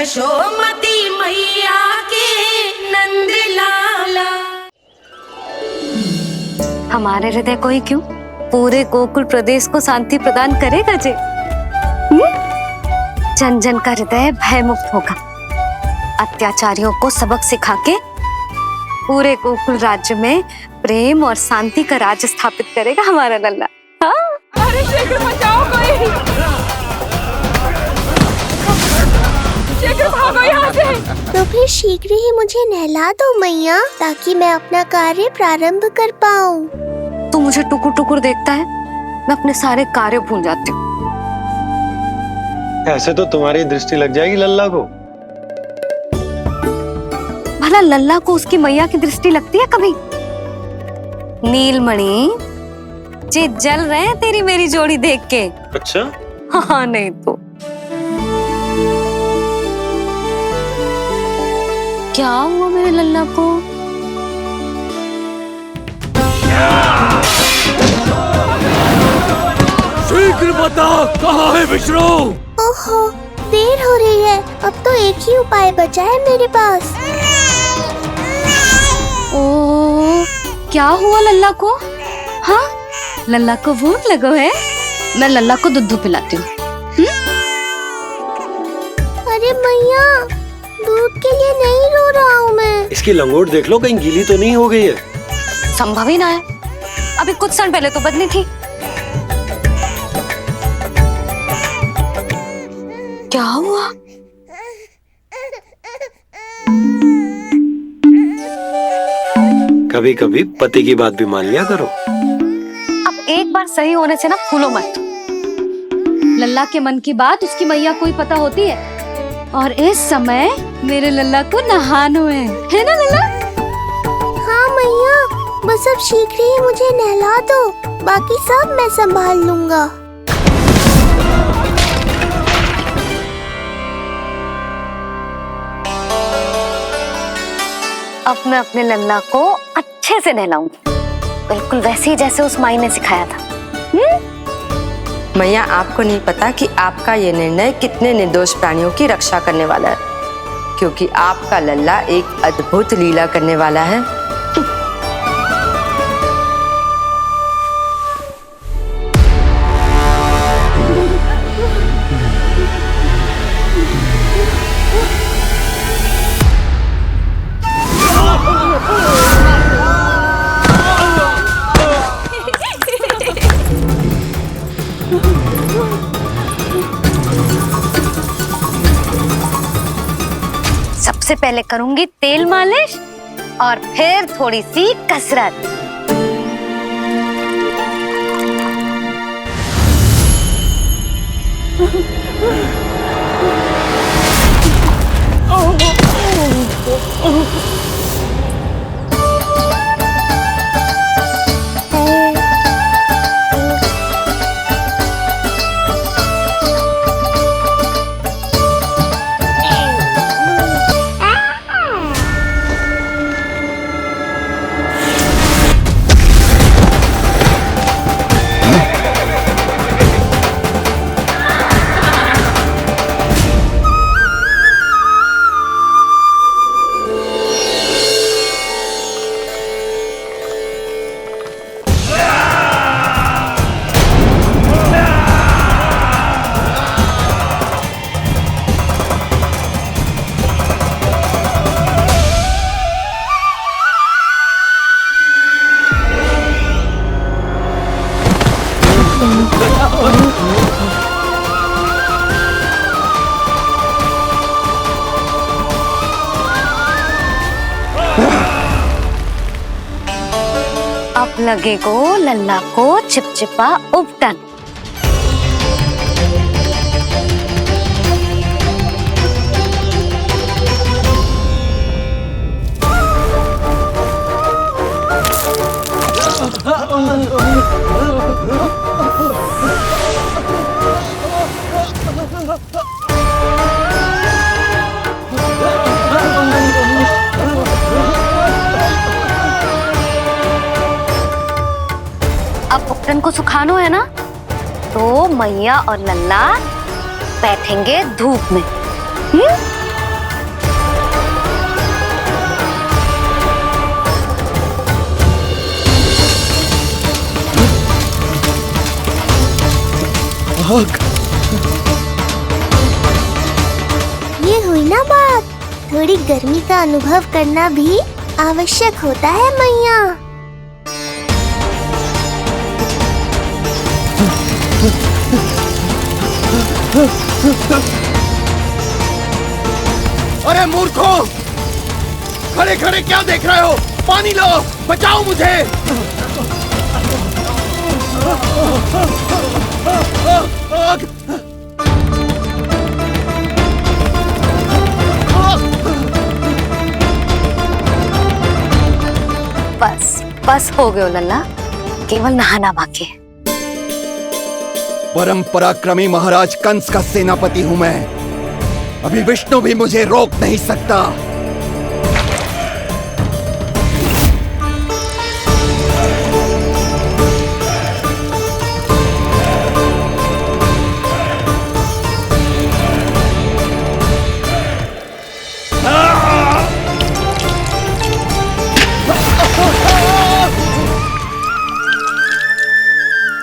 यशोमती मैया के नंद लाला। हमारे हृदय को ही क्यों, पूरे गोकुल प्रदेश को शांति प्रदान करेगा जे। जन जन का हृदय भय मुक्त होगा। अत्याचारियों को सबक सिखा के पूरे गोकुल राज्य में प्रेम और शांति का राज स्थापित करेगा हमारा लल्ला। हाँ? अरे शीघ्र बचाओ कोई, शीघ्र भागो यहाँ से। तो फिर शीघ्र ही मुझे नहला दो मैया, ताकि मैं अपना कार्य प्रारंभ कर पाऊँ। तू मुझे टुकुर टुकुर देखता है, मैं अपने सारे कार्य भूल जाती हूँ। ऐसे तो तुम्हारी दृष्टि लग जाएगी लल्ला को। भला लल्ला को उसकी मैया की दृष्टि लगती है कभी? नीलमणि जे जल रहे हैं तेरी मेरी जोड़ी देख के। अच्छा? हाँ नहीं तो क्या हुआ मेरे लल्ला को? शीघ्र बता, कहाँ है विष्णु? ओहो, देर हो रही है। अब तो एक ही उपाय बचा है मेरे पास। ओ, क्या हुआ लल्ला को? हाँ, लल्ला को भूख लगो है? मैं लल्ला को दूध पिलाती हूँ। अरे मैया, दूध के लिए नहीं रो रहा हूँ मैं। इसकी लंगोट देख लो, कहीं गीली तो नहीं हो गई है। संभव ही ना है, अभी कुछ क्षण पहले तो बदली थी। क्या हुआ? कभी कभी पति की बात भी मान लिया करो। अब एक बार सही होने से ना फूलो मत। लल्ला के मन की बात उसकी मैया को ही पता होती है, और इस समय मेरे लल्ला को नहानो है ना लल्ला? हाँ मैया, बस अब शीघ्र ही मुझे नहला दो, बाकी सब मैं संभाल लूँगा। अब मैं अपने लल्ला को अच्छे से नहलाऊंगी, बिल्कुल वैसे ही जैसे उस माई ने सिखाया था। मैया, आपको नहीं पता कि आपका ये निर्णय कितने निर्दोष प्राणियों की रक्षा करने वाला है, क्योंकि आपका लल्ला एक अद्भुत लीला करने वाला है। सबसे पहले करूंगी तेल मालिश और फिर थोड़ी सी कसरत। अब लगेगो लल्ला को चिपचिपा उपटन। अब उपटन को सुखानो है ना, तो मैया और लल्ला बैठेंगे धूप में। भाग। ये हुई ना बात, थोड़ी गर्मी का अनुभव करना भी आवश्यक होता है मैया। अरे मूर्खों, खड़े खड़े क्या देख रहे हो? पानी लो, बचाओ मुझे। बस बस हो गयो लल्ला, केवल नहाना बाकी है। परम पराक्रमी महाराज कंस का सेनापति हूं मैं। अभी विष्णु भी मुझे रोक नहीं सकता।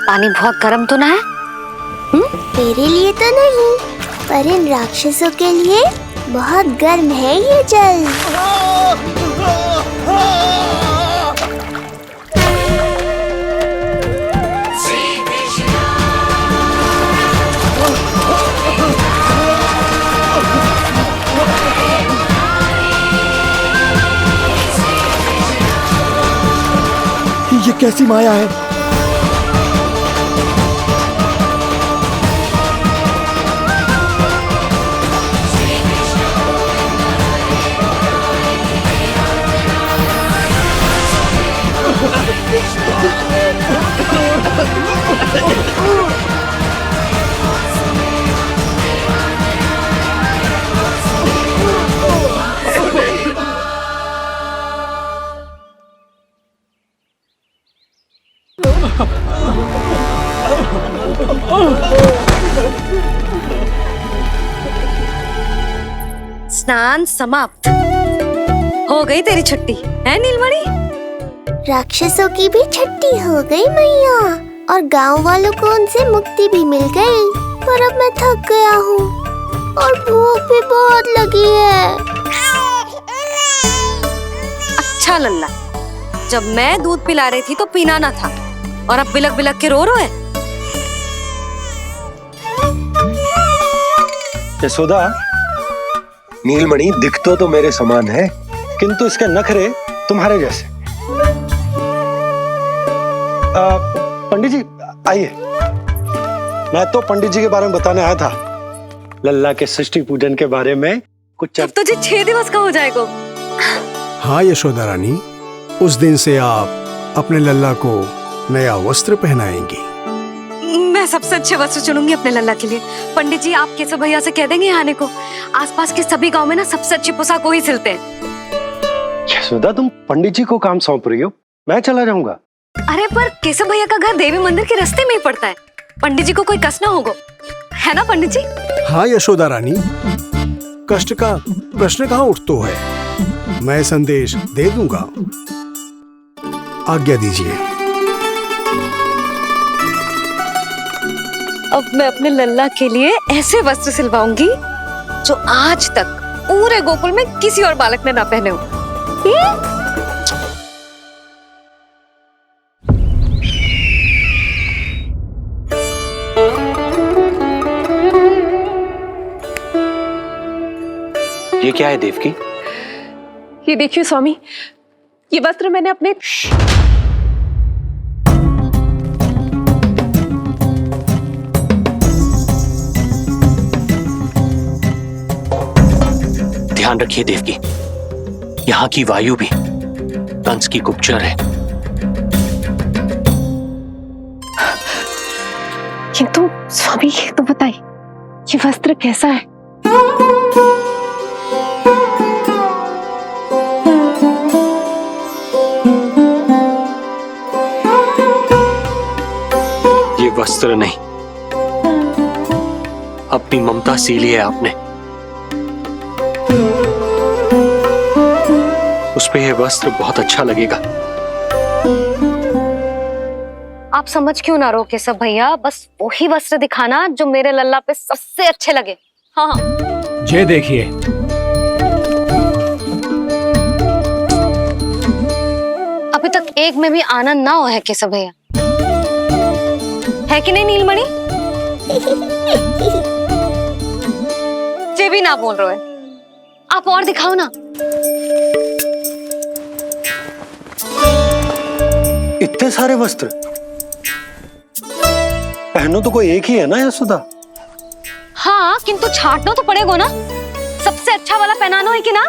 पानी बहुत गर्म तो ना है? तेरे लिए तो नहीं, पर इन राक्षसों के लिए बहुत गर्म है ये जल। ये कैसी माया है? स्नान समाप्त। हो गई तेरी छुट्टी है नीलमणि? राक्षसों की भी छुट्टी हो गई मैया, और गांव वालों को उनसे मुक्ति भी मिल गई। पर अब मैं थक गया हूँ और भूख भी बहुत लगी है। अच्छा लल्ला, जब मैं दूध पिला रही थी तो पीना ना था, और अब बिलक बिलक के रो रहे। यशोदा, नीलमणि दिखतो तो मेरे समान है, किंतु इसके नखरे तुम्हारे जैसे। पंडित जी आइए। मैं तो पंडित जी के बारे में बताने आया था, लल्ला के सृष्टि पूजन के बारे में कुछ। अब तुझे 6 दिवस का हो जाएगा। हाँ यशोदा रानी, उस दिन से आप अपने लल्ला को नया वस्त्र पहनाएंगी। मैं सबसे अच्छे वस्त्र चुनूंगी अपने लल्ला के लिए। पंडित जी आप केशव भैया से कह देंगे आने को। आसपास के सभी गांव में ना सबसे अच्छी पोशाक वही सिलते हैं। यशोदा, तुम पंडित जी को काम सौंप रही हो, मैं चला जाऊंगा। अरे पर केशव भैया का घर देवी मंदिर के रास्ते में ही पड़ता है, पंडित जी को कोई कष्ट ना होगा, है ना पंडित जी? हाँ यशोदा रानी, कष्ट का प्रश्न कहाँ उठतो है, मैं संदेश दे दूंगा। आज्ञा दीजिए। अब मैं अपने लल्ला के लिए ऐसे वस्त्र सिलवाऊंगी जो आज तक पूरे गोकुल में किसी और बालक ने ना पहने हो। ये क्या है देवकी? ये देखिए स्वामी, ये वस्त्र मैंने अपने ध्यान रखिए देवकी, यहाँ की वायु भी कंस की गुप्तचर है। किंतु स्वामी ये तो बताइए, ये वस्त्र कैसा है? ये वस्त्र नहीं, अपनी ममता सी ली है आपने। उस पे ये वस्त्र बहुत अच्छा लगेगा। आप समझ क्यों ना रहो केशव भैया, बस वही वस्त्र दिखाना जो मेरे लल्ला पे सबसे अच्छे लगे। हाँ हाँ। ये देखिए, अभी तक एक में भी आनंद ना हो है केशव भैया, है कि नहीं नीलमणि? ये भी ना बोल रहे हो, आप और दिखाओ ना। इतने सारे वस्त्र पहनो तो कोई एक ही है ना यशोदा? हाँ, किंतु छांटना तो पड़ेगा ना, सबसे अच्छा वाला पहनानो है कि ना?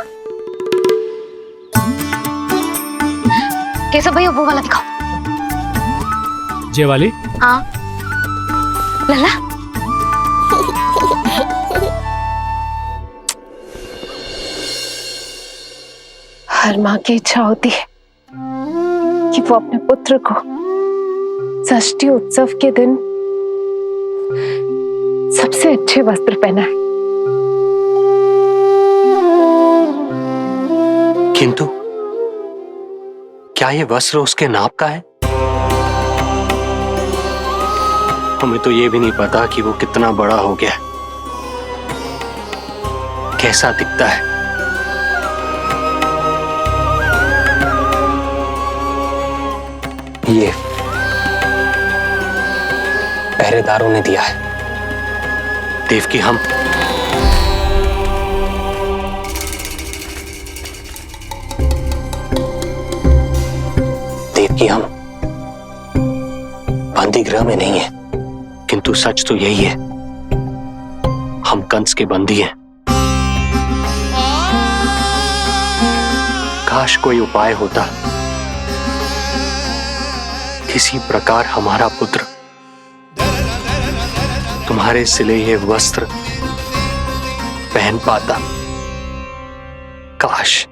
केशव भैया वो वाला दिखाओ। ये वाली? हाँ लल्ला। हर माँ की इच्छा होती है कि वो अपने पुत्र को षष्ठी उत्सव के दिन सबसे अच्छे वस्त्र पहनाए। किंतु क्या ये वस्त्र उसके नाप का है? हमें तो ये भी नहीं पता कि वो कितना बड़ा हो गया, कैसा दिखता है। ये पहरेदारों ने दिया है। देवकी, हम बंदी गृह में नहीं है, किंतु सच तो यही है, हम कंस के बंदी हैं। काश कोई उपाय होता, किसी प्रकार हमारा पुत्र तुम्हारे सिले ये वस्त्र पहन पाता। काश।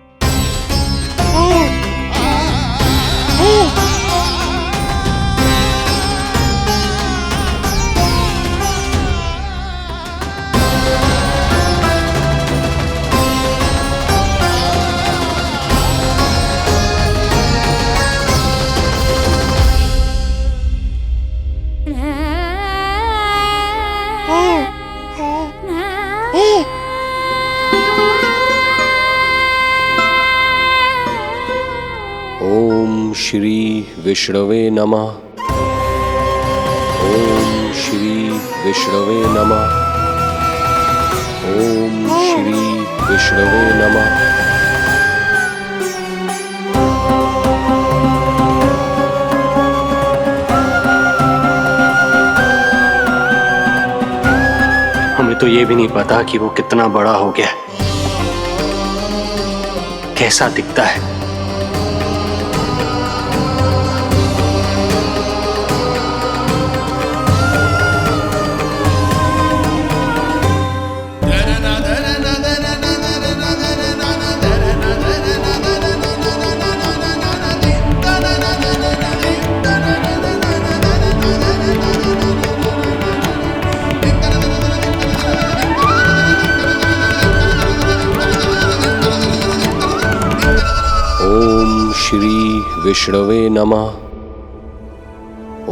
ओम श्री विष्णवे नमः। ओम श्री विष्णवे नमः। ओम श्री विष्णवे नमः। हमें तो ये भी नहीं पता कि वो कितना बड़ा हो गया, कैसा दिखता है। ओम श्री विष्णवे नमः।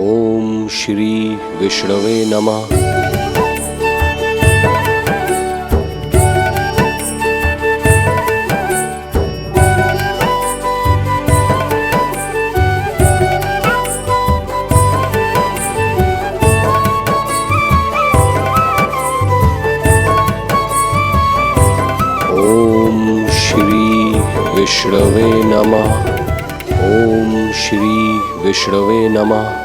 ओम श्री विष्णवे नमः। ओम श्री विष्णवे नमः। ओम श्री विष्णवे नमः।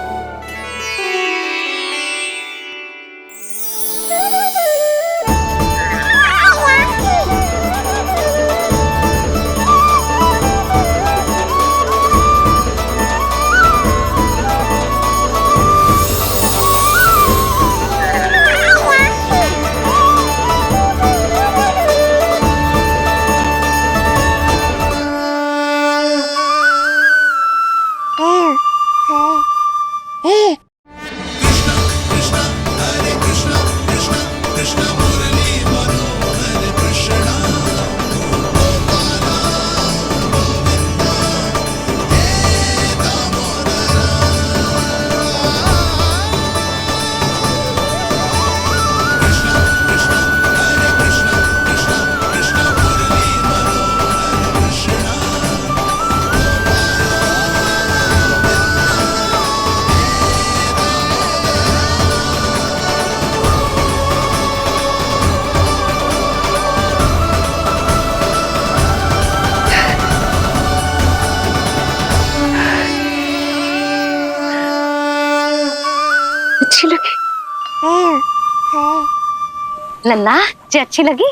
लल्ला जी अच्छी लगी?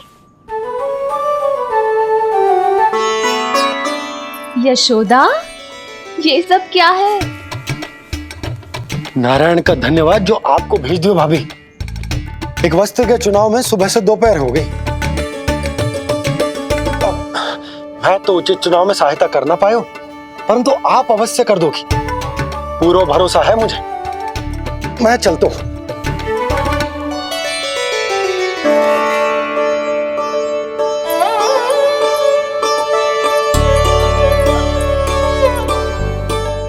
यशोदा, ये सब क्या है? नारायण का धन्यवाद जो आपको भेज दियो भाभी। एक वस्त्र के चुनाव में सुबह से दोपहर हो गई। मैं तो उचित चुनाव में सहायता कर ना पायो, परंतु आप अवश्य कर दोगी, पूरा भरोसा है मुझे। मैं चलता हूं।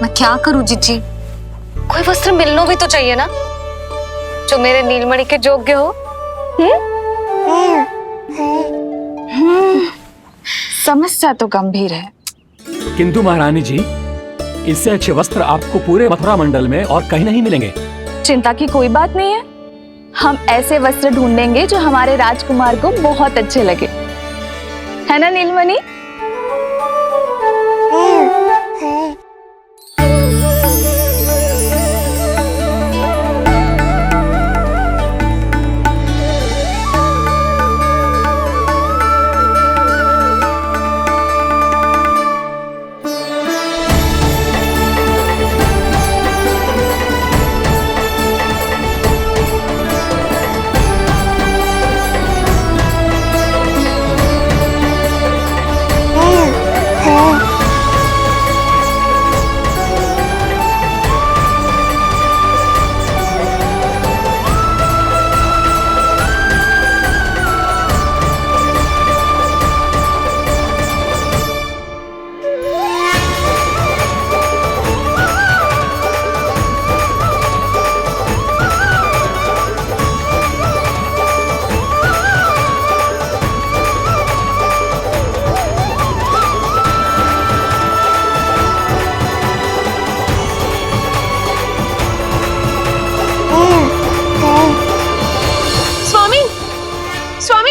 मैं क्या करूं जीजी? कोई वस्त्र मिलना भी तो चाहिए ना जो मेरे नीलमणि के योग्य हो। समस्या तो गंभीर है, किंतु महारानी जी, इससे अच्छे वस्त्र आपको पूरे मथुरा मंडल में और कहीं नहीं मिलेंगे। चिंता की कोई बात नहीं है। हम ऐसे वस्त्र ढूंढेंगे जो हमारे राजकुमार को बहुत अच्छे लगे, है ना नीलमणि?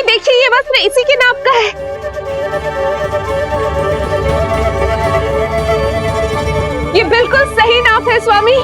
देखिए, ये वस्त्र इसी के नाप का है। ये बिल्कुल सही नाप है स्वामी।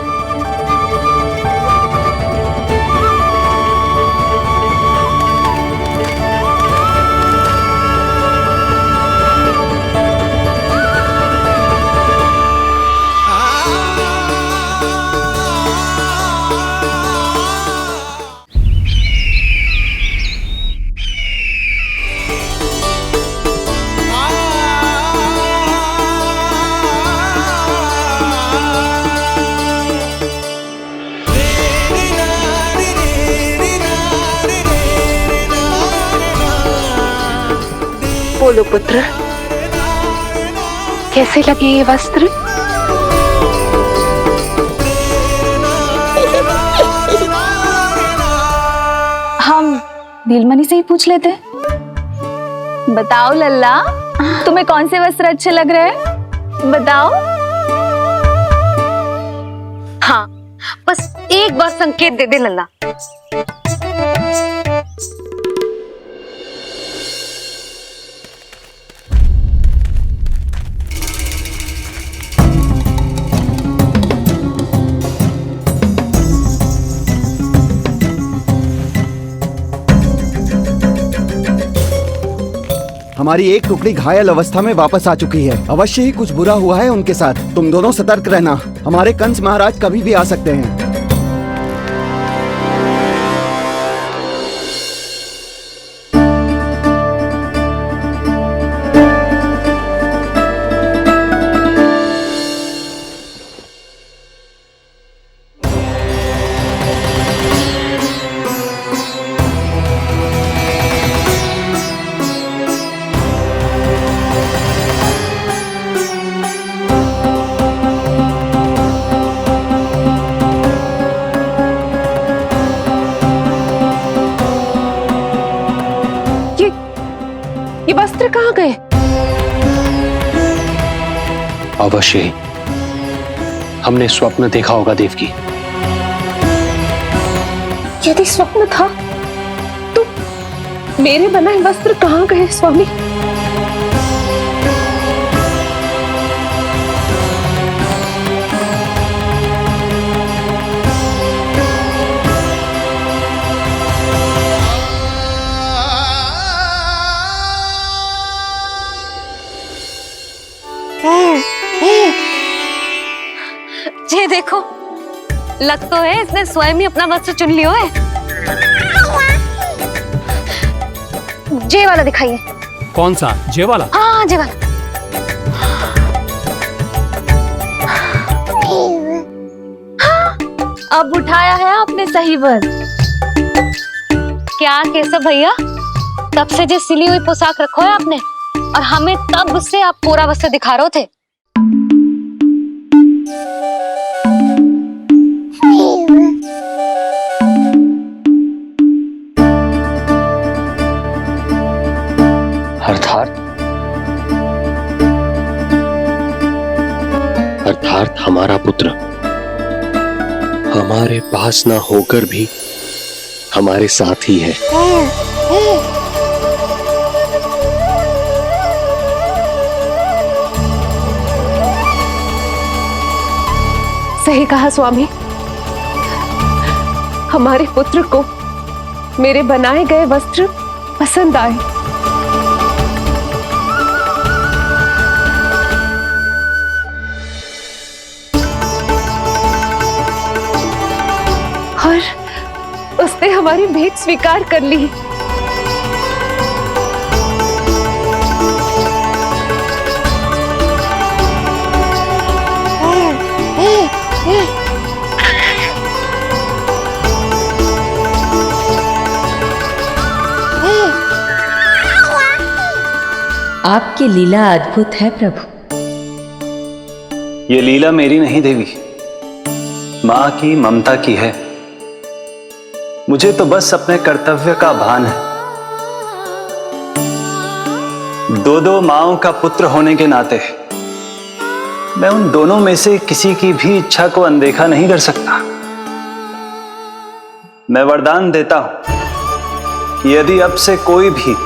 बोलो पुत्र, कैसे लगे ये वस्त्र? हम नीलमणि से ही पूछ लेते। बताओ लल्ला, तुम्हें कौन से वस्त्र अच्छे लग रहे हैं? बताओ। हाँ, बस एक बार संकेत दे दे लल्ला। हमारी एक टुकड़ी घायल अवस्था में वापस आ चुकी है। अवश्य ही कुछ बुरा हुआ है उनके साथ। तुम दोनों सतर्क रहना, हमारे कंस महाराज कभी भी आ सकते हैं। ये वस्त्र कहाँ गए? अवश्य ही हमने स्वप्न देखा होगा देवकी। यदि स्वप्न था तो मेरे बनाए वस्त्र कहाँ गए स्वामी? ये देखो, लग तो है इसने स्वयं ही अपना वस्त्र चुन लियो है। जे वाला दिखाइए। कौन सा? जे वाला? हाँ, जे वाला। अब उठाया है आपने सही वस्त्र। क्या केशव भैया, तब से जो सिली हुई पोशाक रखो है आपने, और हमें तब से आप पूरा वस्त्र दिखा रहे थे। अर्थात हमारा पुत्र हमारे पास ना होकर भी हमारे साथ ही है। सही कहा स्वामी, हमारे पुत्र को मेरे बनाए गए वस्त्र पसंद आए। और उसने हमारी भेंट स्वीकार कर ली। आपकी लीला अद्भुत है प्रभु। ये लीला मेरी नहीं देवी, मां की, ममता की है। मुझे तो बस अपने कर्तव्य का भान है। दो माओं का पुत्र होने के नाते मैं उन दोनों में से किसी की भी इच्छा को अनदेखा नहीं कर सकता। मैं वरदान देता हूं कि यदि अब से कोई भी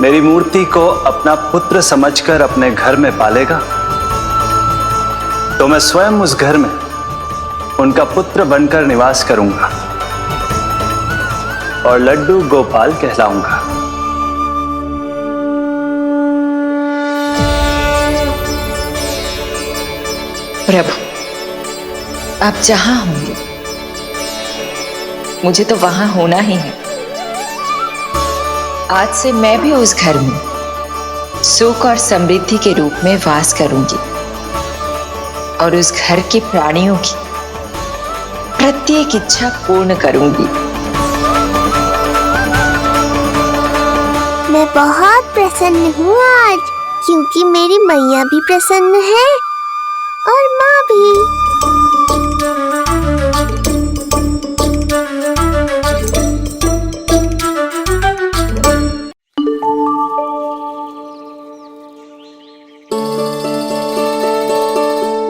मेरी मूर्ति को अपना पुत्र समझकर अपने घर में पालेगा, तो मैं स्वयं उस घर में उनका पुत्र बनकर निवास करूंगा और लड्डू गोपाल कहलाऊंगा। प्रभु, आप जहां होंगे मुझे तो वहां होना ही है। आज से मैं भी उस घर में सुख और समृद्धि के रूप में वास करूंगी और उस घर के प्राणियों की प्रत्येक इच्छा पूर्ण करूंगी। मैं बहुत प्रसन्न हूँ आज, क्योंकि मेरी मैया भी प्रसन्न है और माँ भी।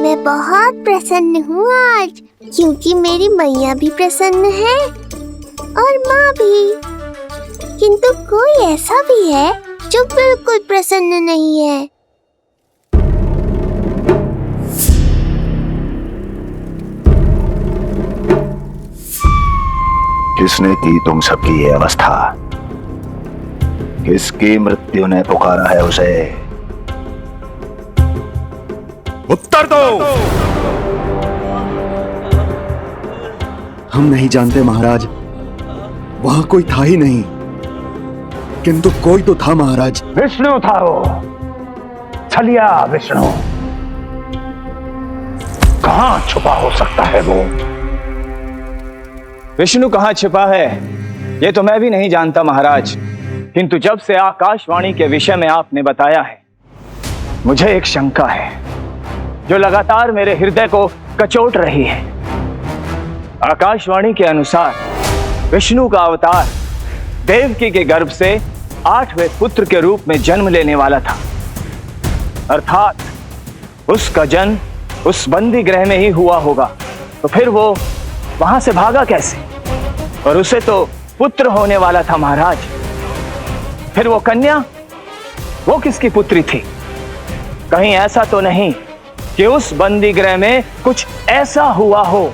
मैं बहुत प्रसन्न हूँ आज, क्योंकि मेरी मैया भी प्रसन्न है और माँ भी। किंतु कोई ऐसा भी है जो बिल्कुल प्रसन्न नहीं है। किसने की तुम सबकी ये अवस्था? किसकी मृत्यु ने पुकारा है उसे? उत्तर दो। हम नहीं जानते महाराज, वहां कोई था ही नहीं, किंतु कोई तो था महाराज। विष्णु था वो, छलिया विष्णु। कहां छुपा हो सकता है वो? विष्णु कहां छिपा है ये तो मैं भी नहीं जानता महाराज, किंतु जब से आकाशवाणी के विषय में आपने बताया है, मुझे एक शंका है जो लगातार मेरे हृदय को कचोट रही है। आकाशवाणी के अनुसार विष्णु का अवतार देवकी के गर्भ से 8वें पुत्र के रूप में जन्म लेने वाला था। अर्थात उसका जन्म उस बंदी गृह में ही हुआ होगा, तो फिर वो वहां से भागा कैसे? और उसे तो पुत्र होने वाला था महाराज। फिर वो कन्या, वो किसकी पुत्री थी? कहीं ऐसा तो नहीं कि उस बंदी गृह में कुछ ऐसा हुआ हो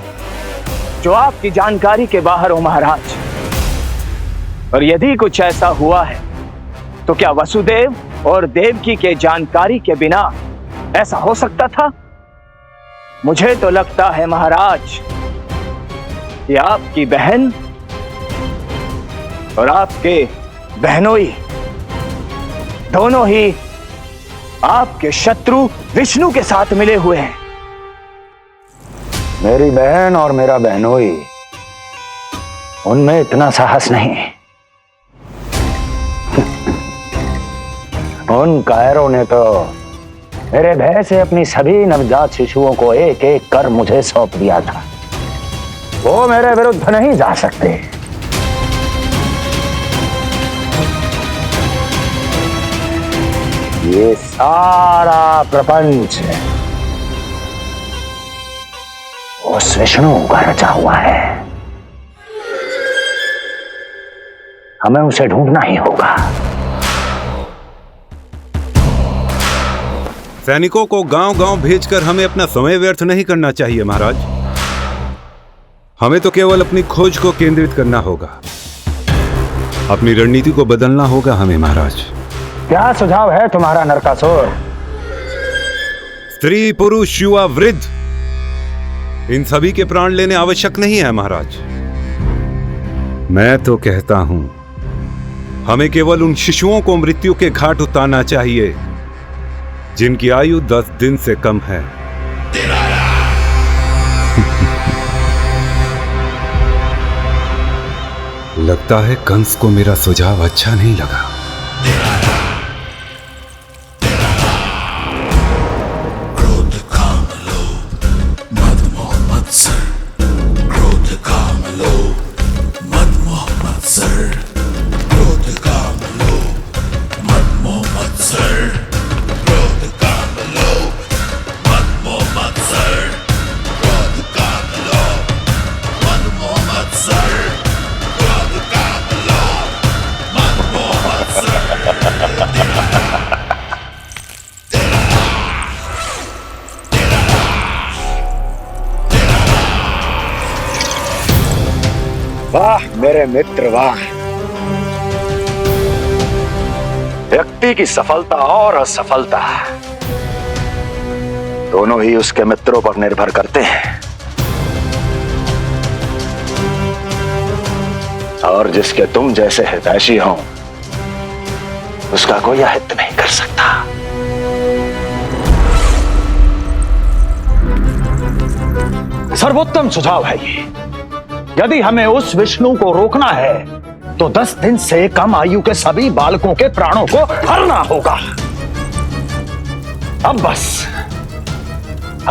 जो आपकी जानकारी के बाहर हो महाराज? और यदि कुछ ऐसा हुआ है तो क्या वसुदेव और देवकी के जानकारी के बिना ऐसा हो सकता था? मुझे तो लगता है महाराज कि आपकी बहन और आपके बहनोई दोनों ही आपके शत्रु विष्णु के साथ मिले हुए हैं। मेरी बहन और मेरा बहनोई, उनमें इतना साहस नहीं। उन कायरों ने तो मेरे भय से अपनी सभी नवजात शिशुओं को एक एक कर मुझे सौंप दिया था। वो मेरे विरुद्ध नहीं जा सकते। ये सारा प्रपंच उस विष्णु का रचा हुआ है। हमें उसे ढूंढना ही होगा। सैनिकों को गांव-गांव भेजकर हमें अपना समय व्यर्थ नहीं करना चाहिए महाराज। हमें तो केवल अपनी खोज को केंद्रित करना होगा। अपनी रणनीति को बदलना होगा हमें महाराज। क्या सुझाव है तुम्हारा नरकासुर? स्त्री, पुरुष, युवा, वृद्ध, इन सभी के प्राण लेने आवश्यक नहीं है महाराज। मैं तो कहता हूं हमें केवल उन शिशुओं को मृत्यु के घाट उतारना चाहिए जिनकी आयु 10 दिन से कम है। लगता है कंस को मेरा सुझाव अच्छा नहीं लगा। क्रोध काम लोभ मद मोह मत्सर, क्रोध काम लोभ मद मोह मत्सर, क्रोध काम लोभ मद मोह मत्सर, क्रोध काम लोभ मद मोह मत्सर, क्रोध काम लोभ मद मोह मत्सर, क्रोध काम लोभ मद मोह मत्सर। वाह मेरे मित्र वाह। व्यक्ति की सफलता और असफलता दोनों ही उसके मित्रों पर निर्भर करते हैं, और जिसके तुम जैसे हितैषी हो उसका कोई अहित नहीं कर सकता। सर्वोत्तम सुझाव है ये। यदि हमें उस विष्णु को रोकना है तो 10 दिन से कम आयु के सभी बालकों के प्राणों को हरना होगा। अब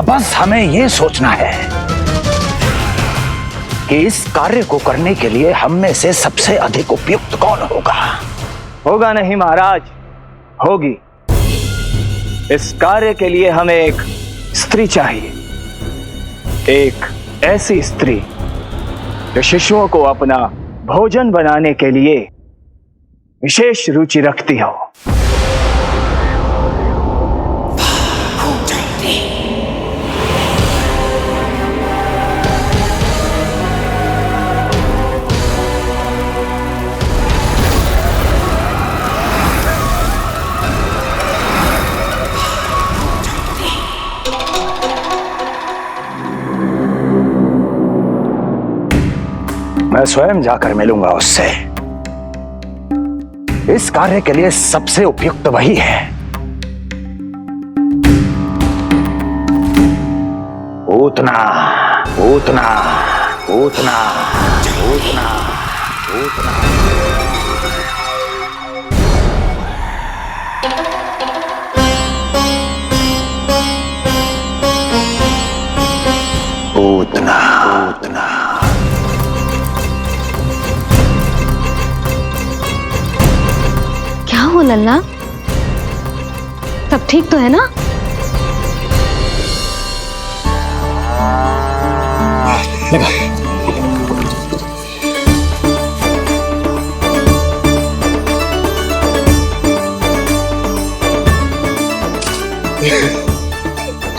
बस हमें यह सोचना है कि इस कार्य को करने के लिए हम में से सबसे अधिक उपयुक्त कौन होगा। होगा नहीं महाराज, होगी। इस कार्य के लिए हमें एक स्त्री चाहिए, एक ऐसी स्त्री जो शिशुओं को अपना भोजन बनाने के लिए विशेष रुचि रखती हो। मैं स्वयं जाकर मिलूंगा उससे। इस कार्य के लिए सबसे उपयुक्त वही है। पूतना पूतना पूतना पूतना पूतना। पूतना पूतना। क्या हो लल्ला, सब ठीक तो है ना?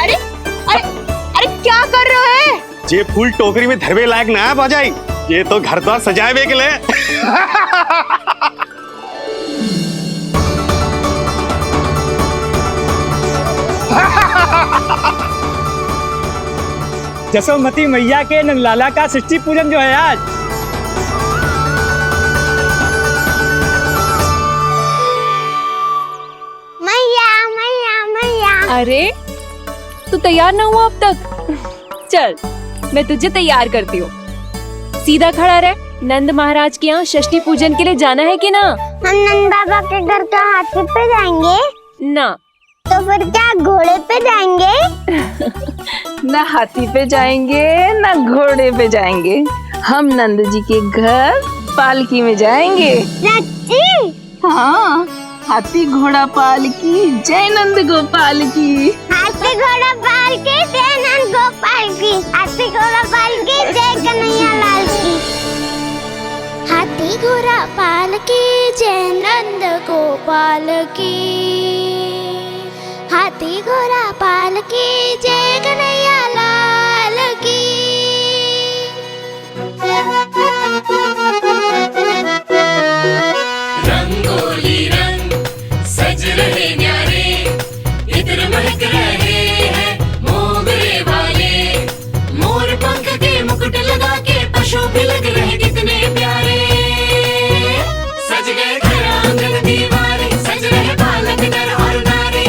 अरे अरे अरे क्या कर रहे हो? ये फूल टोकरी में धरवे लायक ना है बाजाई, ये तो घर द्वार सजाए के लिए। जसोमती मैया के नंदलाला का षष्ठी पूजन जो है आज। मैया मैया मैया। अरे तू तैयार ना हुआ अब तक? चल मैं तुझे तैयार करती हूँ। सीधा खड़ा रह। नंद महाराज के यहाँ षष्ठी पूजन के लिए जाना है कि ना? हम नंद बाबा के घर का हाथी पे जाएंगे ना। तो फिर क्या घोड़े पे जाएंगे? ना हाथी पे जाएंगे ना घोड़े पे जाएंगे, हम नंद जी के घर पालकी में जाएंगे। सच्ची? हाँ, हाथी घोड़ा पालकी जय नंद गोपाल की। हाथी घोड़ा पालकी जय नंद गोपाल की। हाथी घोड़ा पालकी जय कन्हैया लाल की। हाथी घोड़ा पालकी जय नंद गोपाल की। हाथी घोड़ा पालकी जय कन्हैया लाल की। रंगोली रंग सज रहे न्यारे, इत्र महक रहे हैं मोगरे वाले। मोर पंख के मुकुट लगा के पशु भी लग रहे कितने प्यारे। सज गए घर आंगन दीवारे, सज रहे बालक नर और नारी।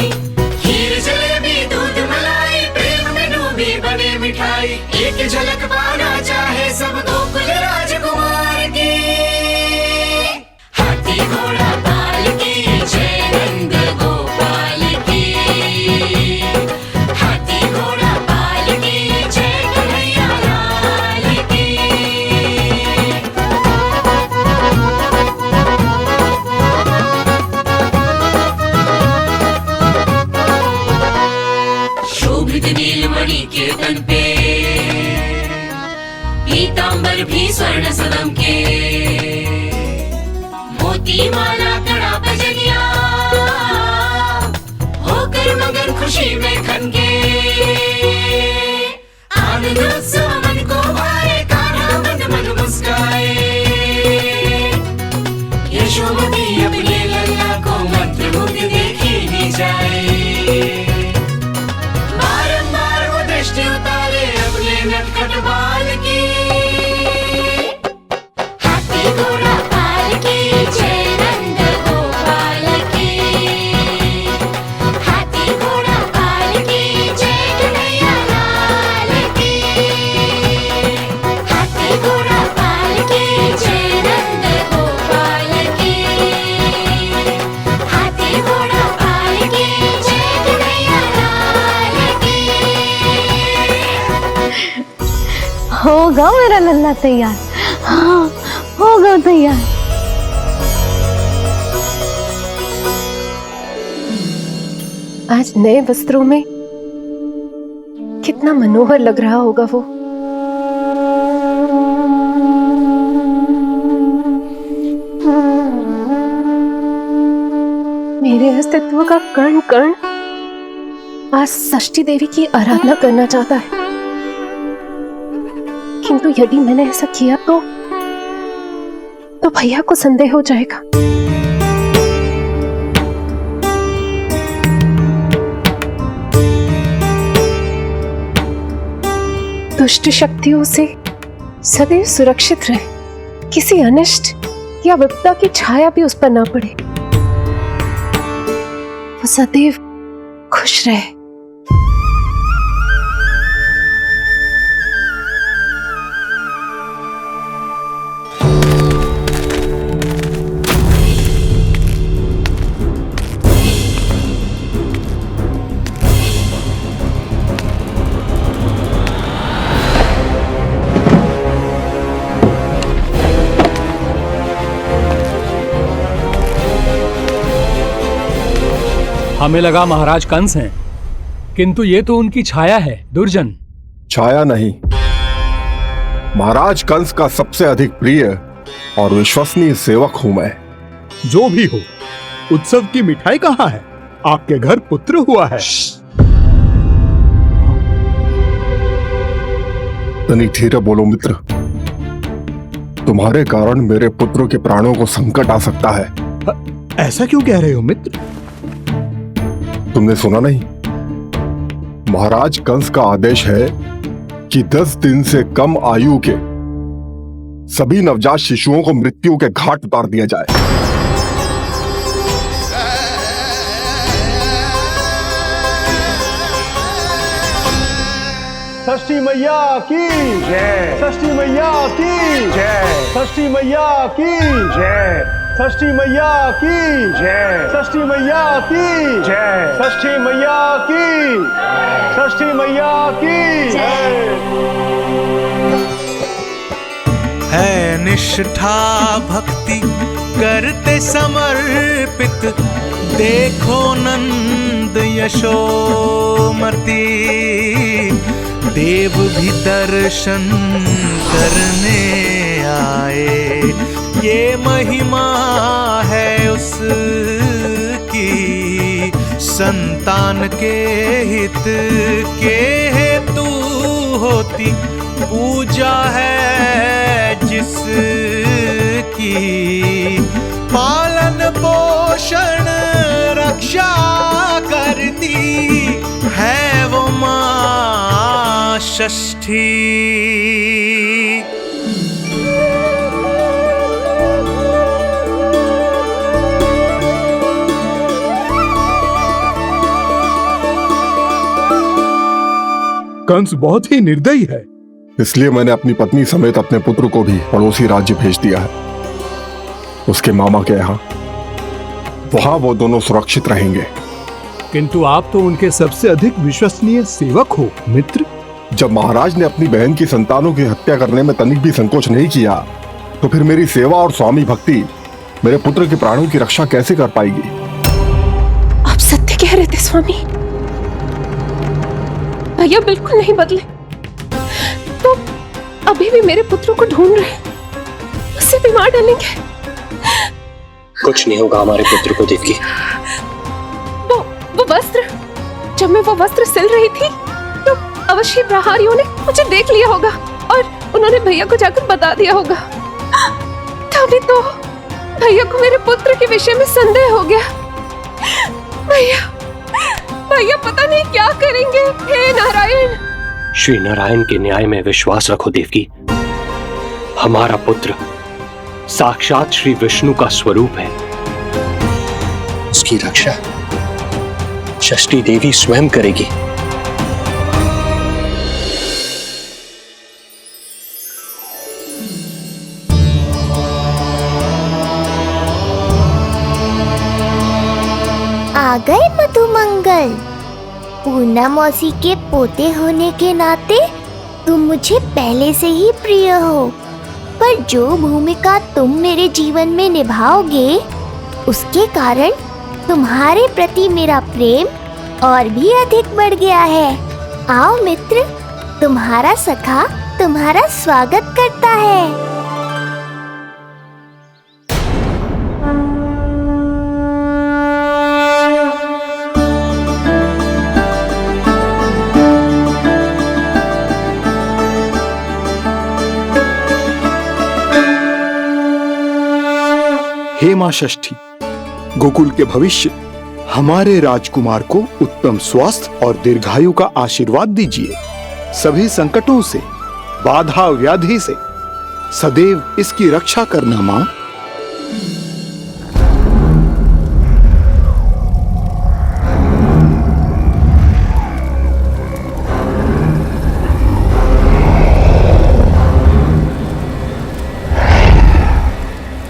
खीर जलेबी दूध मलाई, प्रेम में डूबी बने मिठाई। एक झलक पाना चाहे सब गोकुल राजकुमार की। हाथी घोड़ा पालकी जय नंद गोपाल की। हाथी घोड़ा पालकी जय कन्हैया लाल की। शोभित नीलमणि के तन पे, पीतांबर भी स्वर्ण सदम के। मोती माला कड़ा बजनिया, होकर मगन खुशी में खनके। आनंद उत्सव मन को भाए, कान्हा मन मन मुस्काए। यशोमती अपने लल्ला को मंत्रमुग्ध देखी ही जाए। बारंबार वो दृष्टि उतारे अपने नटखट बाल की। हाथी घोड़ा पालकी जय नंद गोपाल की। हाथी घोड़ा पालकी जय कन्हैया लाल की। हाथी घोड़ा पालकी जय नंद गोपाल की। हाथी घोड़ा पालकी जय कन्हैया लाल की। होगा मेरा लल्ला तैयार। हाँ होगा तैयार। आज नए वस्त्रों में कितना मनोहर लग रहा होगा वो। मेरे अस्तित्व का कण कण आज षष्ठी देवी की आराधना करना चाहता है। किंतु यदि मैंने ऐसा किया तो भैया को संदेह हो जाएगा। दुष्ट शक्तियों से सदैव सुरक्षित रहे, किसी अनिष्ट या विपदा की छाया भी उस पर ना पड़े, वो सदैव खुश रहे। हमें लगा महाराज कंस हैं, किंतु ये तो उनकी छाया है दुर्जन। छाया नहीं, महाराज कंस का सबसे अधिक प्रिय और विश्वसनीय सेवक हूं मैं। जो भी हो, उत्सव की मिठाई कहाँ है? आपके घर पुत्र हुआ है। तनिक धीरे बोलो मित्र, तुम्हारे कारण मेरे पुत्रों के प्राणों को संकट आ सकता है। ऐसा क्यों कह रहे हो मित्र? तुमने सुना नहीं? महाराज कंस का आदेश है कि 10 दिन से कम आयु के सभी नवजात शिशुओं को मृत्यु के घाट उतार दिया जाए। षष्ठी मैया की जय, षष्ठी मैया की जय, षष्ठी मैया की जय, षष्ठी मैया की जय, षष्ठी मैया की जय, षष्ठी मैया की, षष्ठी मैया की जय। है निष्ठा भक्ति करते समर्पित, देखो नंद यशोमती, देव भी दर्शन करने आए। ये महिमा है उसकी, संतान के हित के हेतु होती पूजा है जिसकी, पालन पोषण रक्षा करती है वो माँ षष्ठी। कंस बहुत ही निर्दयी है, इसलिए मैंने अपनी पत्नी समेत अपने पुत्र को भी पड़ोसी राज्य भेज दिया है, उसके मामा के यहाँ। वहां वो दोनों सुरक्षित रहेंगे। किंतु आप तो उनके सबसे अधिक विश्वसनीय सेवक हो मित्र। जब महाराज ने अपनी बहन की संतानों की हत्या करने में तनिक भी संकोच नहीं किया, तो फिर मेरी सेवा और स्वामी भक्ति मेरे पुत्र के प्राणों की रक्षा कैसे कर पाएगी? आप सत्य कह रहे थे स्वामी, भैया बिल्कुल नहीं बदले, तो अभी भी मेरे पुत्रों को ढूंढ रहे, उसे भी मार डालेंगे। कुछ नहीं होगा हमारे पुत्र को देवकी। वो वस्त्र, जब मैं वो वस्त्र सिल रही थी तो अवश्य प्रहारियों ने मुझे देख लिया होगा और उन्होंने भैया को जाकर बता दिया होगा। तभी तो भैया को मेरे पुत्र के विषय में संदेह हो गया। भैया पता नहीं क्या करेंगे। हे नारायण। श्री नारायण के न्याय में विश्वास रखो देवकी। हमारा पुत्र साक्षात श्री विष्णु का स्वरूप है, उसकी रक्षा षष्ठी देवी स्वयं करेगी। आ गए मधुमंगल। पूर्णा मौसी के पोते होने के नाते तुम मुझे पहले से ही प्रिय हो, पर जो भूमिका तुम मेरे जीवन में निभाओगे उसके कारण तुम्हारे प्रति मेरा प्रेम और भी अधिक बढ़ गया है। आओ मित्र, तुम्हारा सखा तुम्हारा स्वागत करता है। हे मां षष्ठी, गोकुल के भविष्य हमारे राजकुमार को उत्तम स्वास्थ्य और दीर्घायु का आशीर्वाद दीजिए। सभी संकटों से, बाधा व्याधि से सदैव इसकी रक्षा करना मां।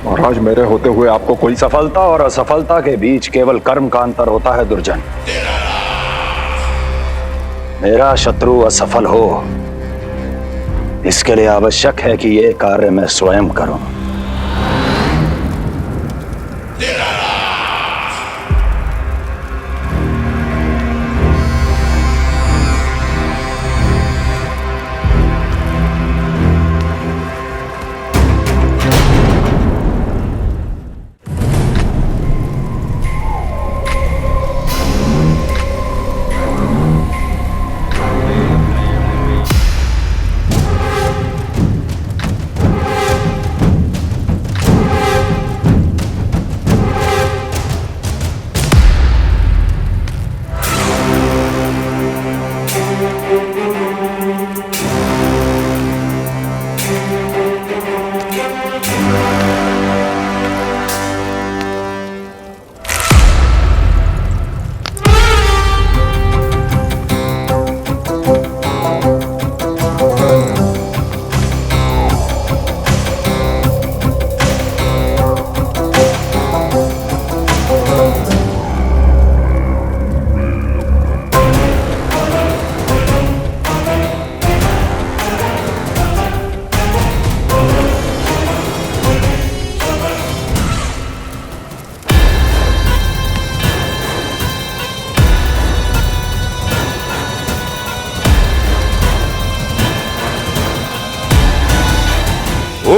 महाराज, मेरे होते हुए आपको कोई सफलता और असफलता के बीच केवल कर्म का अंतर होता है दुर्जन। मेरा शत्रु असफल हो, इसके लिए आवश्यक है कि ये कार्य मैं स्वयं करूं।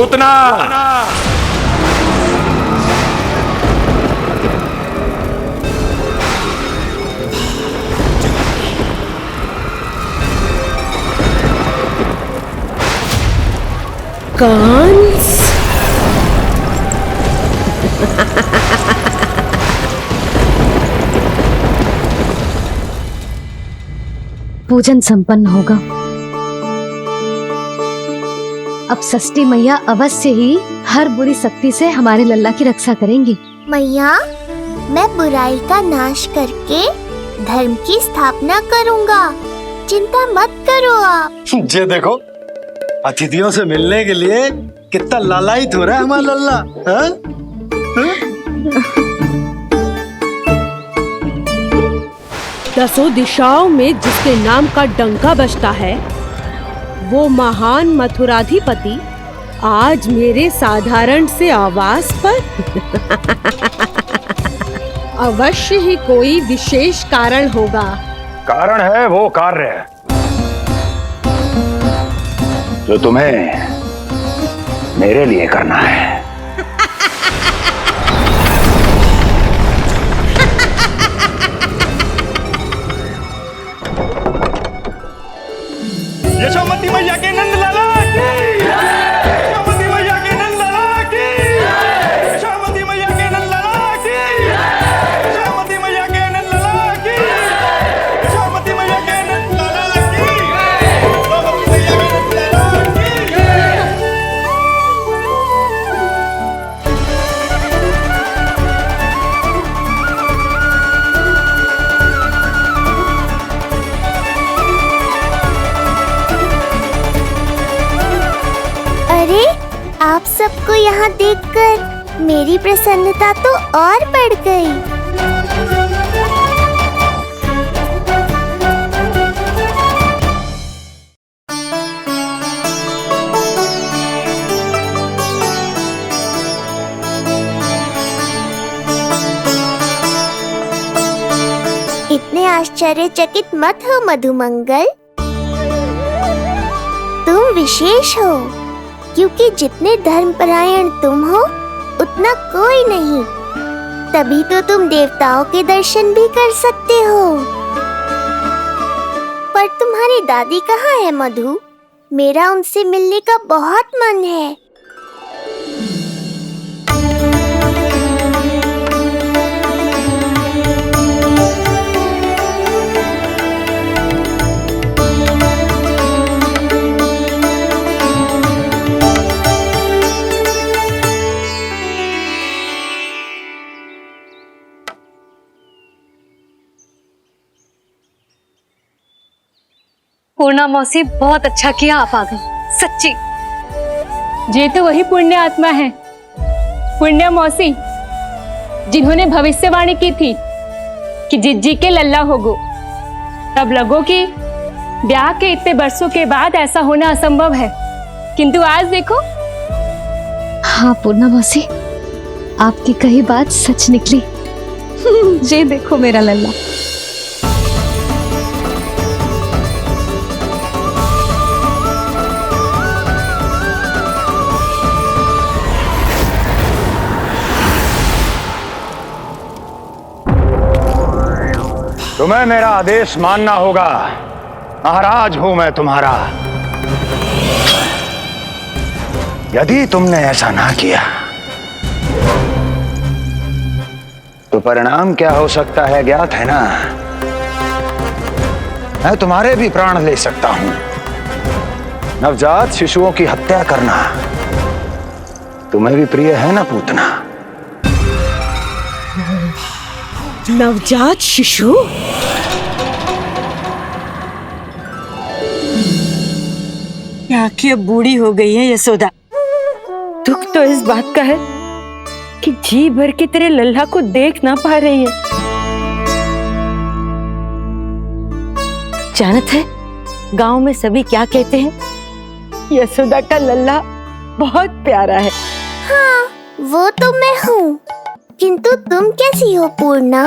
पूतना। कंस पूजन संपन्न होगा। अब षष्ठी मैया अवश्य ही हर बुरी शक्ति से हमारे लल्ला की रक्षा करेंगी। मैया, मैं बुराई का नाश करके धर्म की स्थापना करूंगा, चिंता मत करो आप। ये देखो, अतिथियों से मिलने के लिए कितना लालायित हो रहा है हमारा लल्ला। हाँ? दसों दिशाओं में जिसके नाम का डंका बजता है, वो महान मथुराधिपति आज मेरे साधारण से आवास पर अवश्य ही कोई विशेष कारण होगा। कारण है वो कार्य जो तुम्हें मेरे लिए करना है। यशोमती मैया के नंद लाला की, यशोमती मैया के नंद लाला की, यशोमती मैया के नंद लाला की, यशोमती मैया के नंद लाला की, यशोमती मैया के नंद लाला की, यशोमती मैया के नंद लाला की। अरे, आप सबको यहाँ देखकर मेरी प्रसन्नता तो और बढ़ गई। इतने आश्चर्यचकित मत हो मधुमंगल, तुम विशेष हो, क्योंकि जितने धर्मपरायण तुम हो उतना कोई नहीं। तभी तो तुम देवताओं के दर्शन भी कर सकते हो। पर तुम्हारी दादी कहाँ है मधु? मेरा उनसे मिलने का बहुत मन है। पूर्णा मौसी, बहुत अच्छा किया आप आ गई, सच्ची। ये तो वही पुण्य आत्मा है, पुण्य मौसी, जिन्होंने भविष्यवाणी की थी कि जिज्जी के लल्ला होगो। तब लगो कि ब्याह के इतने बरसों के बाद ऐसा होना असंभव है, किंतु आज देखो। हाँ पूर्णा मौसी, आपकी कही बात सच निकली। ये देखो मेरा लल्ला। तुम्हें मेरा आदेश मानना होगा। महाराज हूं मैं तुम्हारा। यदि तुमने ऐसा ना किया तो परिणाम क्या हो सकता है ज्ञात है ना? मैं तुम्हारे भी प्राण ले सकता हूं। नवजात शिशुओं की हत्या करना तुम्हें भी प्रिय है ना पूतना? नवजात शिशु? क्या कि अब बूढ़ी हो गई है यशोदा। दुख तो इस बात का है कि जी भर के तेरे लल्ला को देख ना पा रही है। जानत है गांव में सभी क्या कहते हैं? यशोदा का लल्ला बहुत प्यारा है। हाँ, वो तो मैं हूँ, किंतु तुम कैसी हो पूर्णा?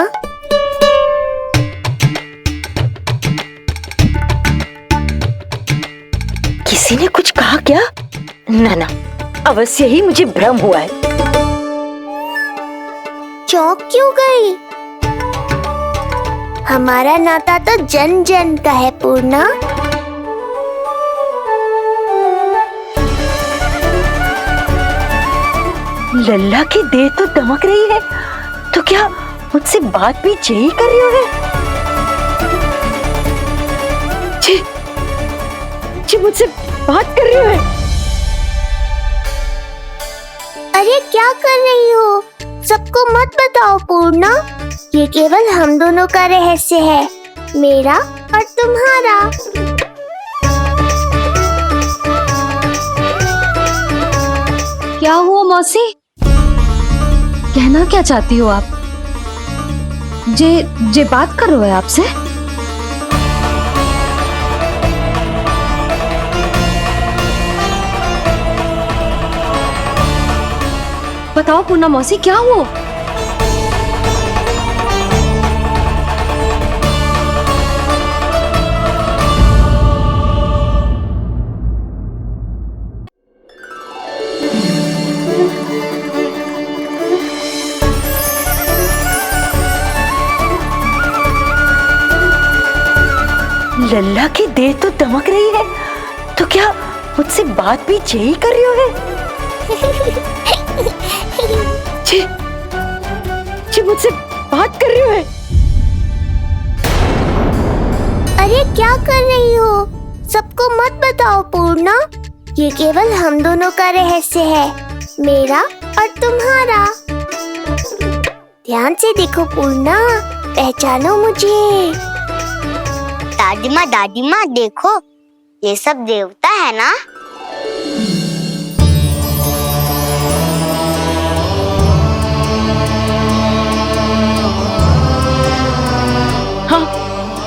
किसी ने कुछ कहा क्या? ना ना, अवश्य ही मुझे भ्रम हुआ है। चौंक क्यों गई? हमारा नाता तो जन जन का है पूर्णा। लल्ला की देह तो दमक रही है, तो क्या मुझसे बात भी यही कर रही हो? जी मुझसे बात कर रही हो? अरे क्या कर रही हो? सबको मत बताओ पूर्णा, ये केवल हम दोनों का रहस्य है, मेरा और तुम्हारा। क्या हुआ मौसी? कहना क्या चाहती हो आप? जे बात कर रहे हो आपसे? बताओ पूर्णा मौसी, क्या हुआ? लल्ला की देह तो दमक रही है, तो क्या मुझसे बात भी यही कर रही हो? जी मुझसे बात कर रही हो? अरे क्या कर रही हो? सबको मत बताओ पूर्णा, ये केवल हम दोनों का रहस्य है, मेरा और तुम्हारा। ध्यान से देखो पूर्णा, पहचानो मुझे। दादी माँ देखो, ये सब देवता है ना? हाँ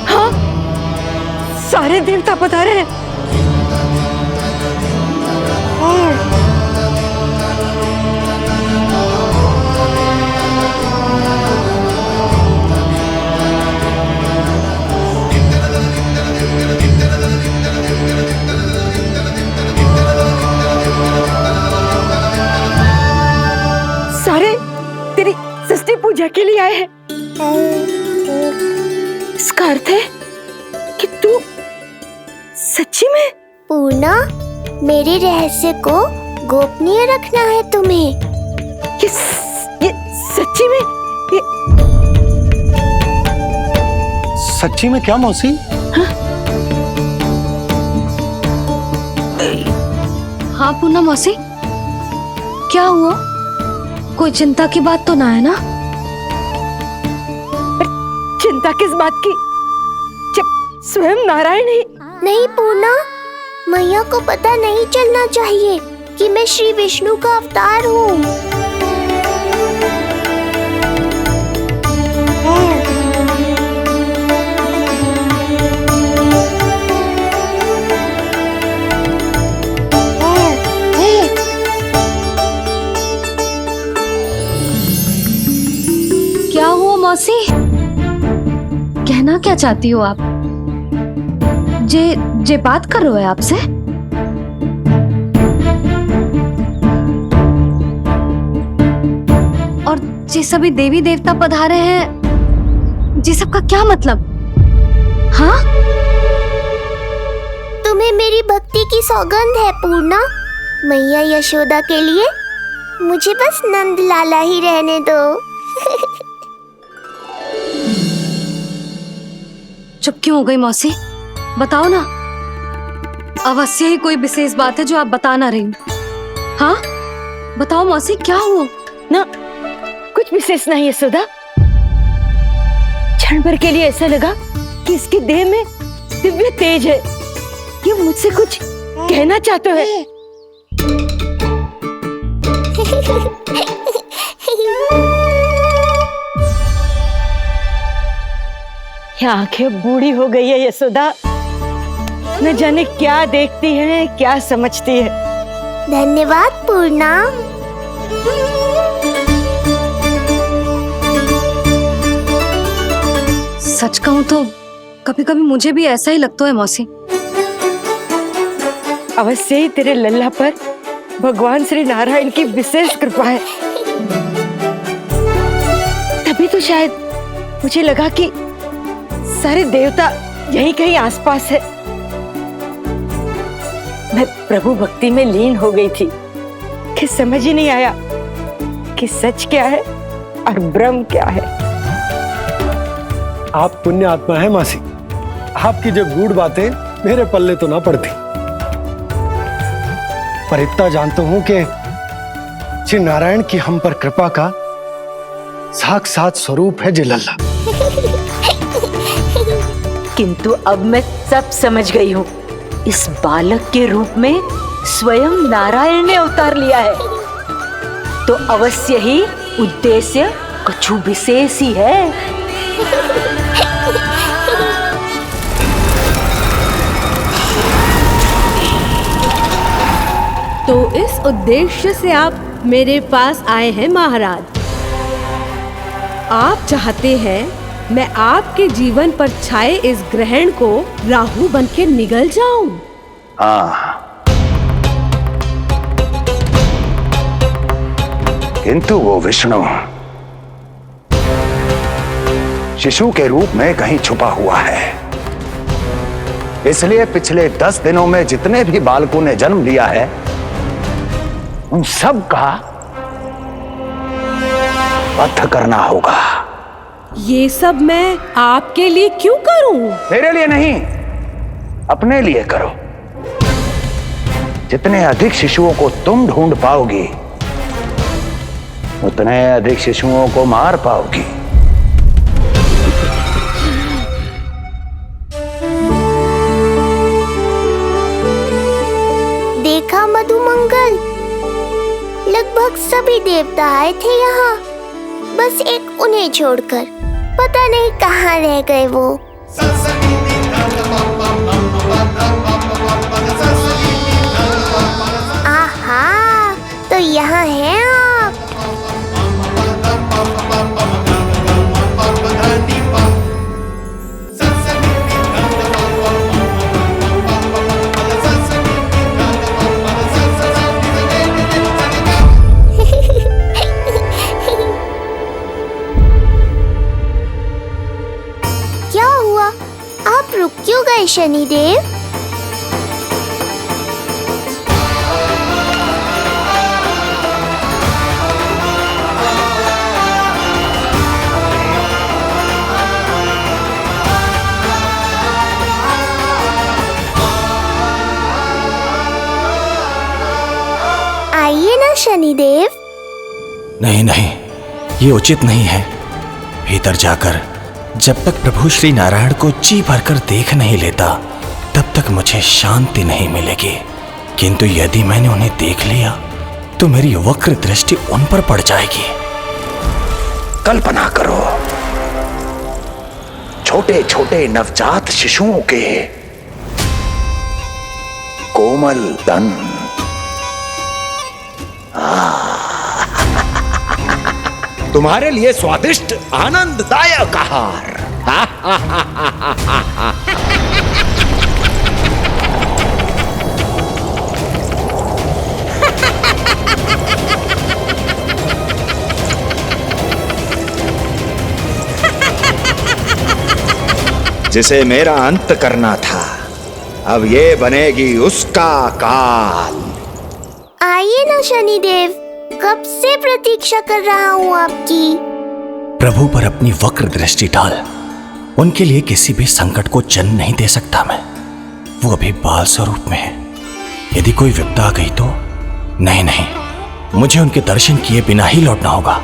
हाँ, सारे देवता पधारे हैं। सारे तेरी सृष्टि पूजा के लिए आए हैं। इसका अर्थ है कि तू सच्ची में? पूर्णा, मेरे रहस्य को गोपनीय रखना है तुम्हें। ये सच्ची में? सच्ची में क्या मौसी? हाँ पूर्णा मौसी, क्या हुआ? कोई चिंता की बात तो ना है ना? चिंता किस बात की, जब स्वयं नारायण ही। नहीं पूर्णा, मैया को पता नहीं चलना चाहिए कि मैं श्री विष्णु का अवतार हूँ। क्या हुआ मौसी? कहना क्या चाहती हो आप? जे बात कर रहे हो आपसे? और जे सभी देवी देवता पधारे हैं, जी सबका क्या मतलब? हाँ? तुम्हें मेरी भक्ति की सौगंध है पूर्णा। मैया यशोदा के लिए मुझे बस नंद लाला ही रहने दो। चुप क्यों हो गई मौसी? बताओ ना, अवश्य ही कोई विशेष बात है जो आप बता ना रही। हाँ बताओ मौसी, क्या हुआ? ना कुछ विशेष नहीं है सुधा। क्षण भर के लिए ऐसा लगा कि इसकी देह में दिव्य तेज है, ये मुझसे कुछ कहना चाहते हैं। ये आंखें बूढ़ी हो गई है यशोदा, न जाने क्या देखती है, क्या समझती है। धन्यवाद पूर्णा। सच कहूं तो कभी कभी मुझे भी ऐसा ही लगता है मौसी। अवश्य ही तेरे लल्ला पर भगवान श्री नारायण की विशेष कृपा है। तभी तो शायद मुझे लगा कि सारे देवता यहीं कहीं आसपास है। मैं प्रभु भक्ति में लीन हो गई थी कि समझ ही नहीं आया कि सच क्या है और ब्रह्म क्या है। आप पुण्य आत्मा है मासी, आपकी जो गूढ़ बातें मेरे पल्ले तो ना पड़ती, पर इतना जानता हूं कि श्री नारायण की हम पर कृपा का साक्षात स्वरूप है जी लल्ला। किंतु अब मैं सब समझ गई हूँ। इस बालक के रूप में स्वयं नारायण ने अवतार लिया है, तो अवश्य ही उद्देश्य कछु विशेष ही है। तो इस उद्देश्य से आप मेरे पास आए हैं महाराज। आप चाहते हैं मैं आपके जीवन पर छाए इस ग्रहण को राहु बनके निगल जाऊं? हाँ, किंतु वो विष्णु शिशु के रूप में कहीं छुपा हुआ है। इसलिए पिछले 10 दिनों में जितने भी बालकों ने जन्म लिया है उन सब का वध करना होगा। ये सब मैं आपके लिए क्यों करूं? मेरे लिए नहीं, अपने लिए करो। जितने अधिक शिशुओं को तुम ढूंढ पाओगी उतने अधिक शिशुओं को मार पाओगी। देखा मधुमंगल, लगभग सभी देवता आए थे यहाँ, बस एक उन्हें छोड़कर। पता नहीं कहाँ रह गए वो। आहा, तो यहाँ हैं आप। क्या हुआ? आप रुक क्यों गए शनिदेव? आइए ना शनिदेव। नहीं नहीं, ये उचित नहीं है। भीतर जाकर जब तक प्रभु श्री नारायण को जी भरकर देख नहीं लेता तब तक मुझे शांति नहीं मिलेगी। किंतु यदि मैंने उन्हें देख लिया तो मेरी वक्र दृष्टि उन पर पड़ जाएगी। कल्पना करो, छोटे छोटे नवजात शिशुओं के कोमल दंत, तुम्हारे लिए स्वादिष्ट आनंददायक आहार। जिसे मेरा अंत करना था, अब ये बनेगी उसका काल। आइए ना शनिदेव, कब से प्रतीक्षा कर रहा हूँ आपकी। प्रभु पर अपनी वक्र दृष्टि डाल। उनके लिए किसी भी संकट को जन्म नहीं दे सकता मैं। वो अभी बाल स्वरूप में है। यदि कोई विपदा आ गई तो नहीं नहीं, मुझे उनके दर्शन किए बिना ही लौटना होगा।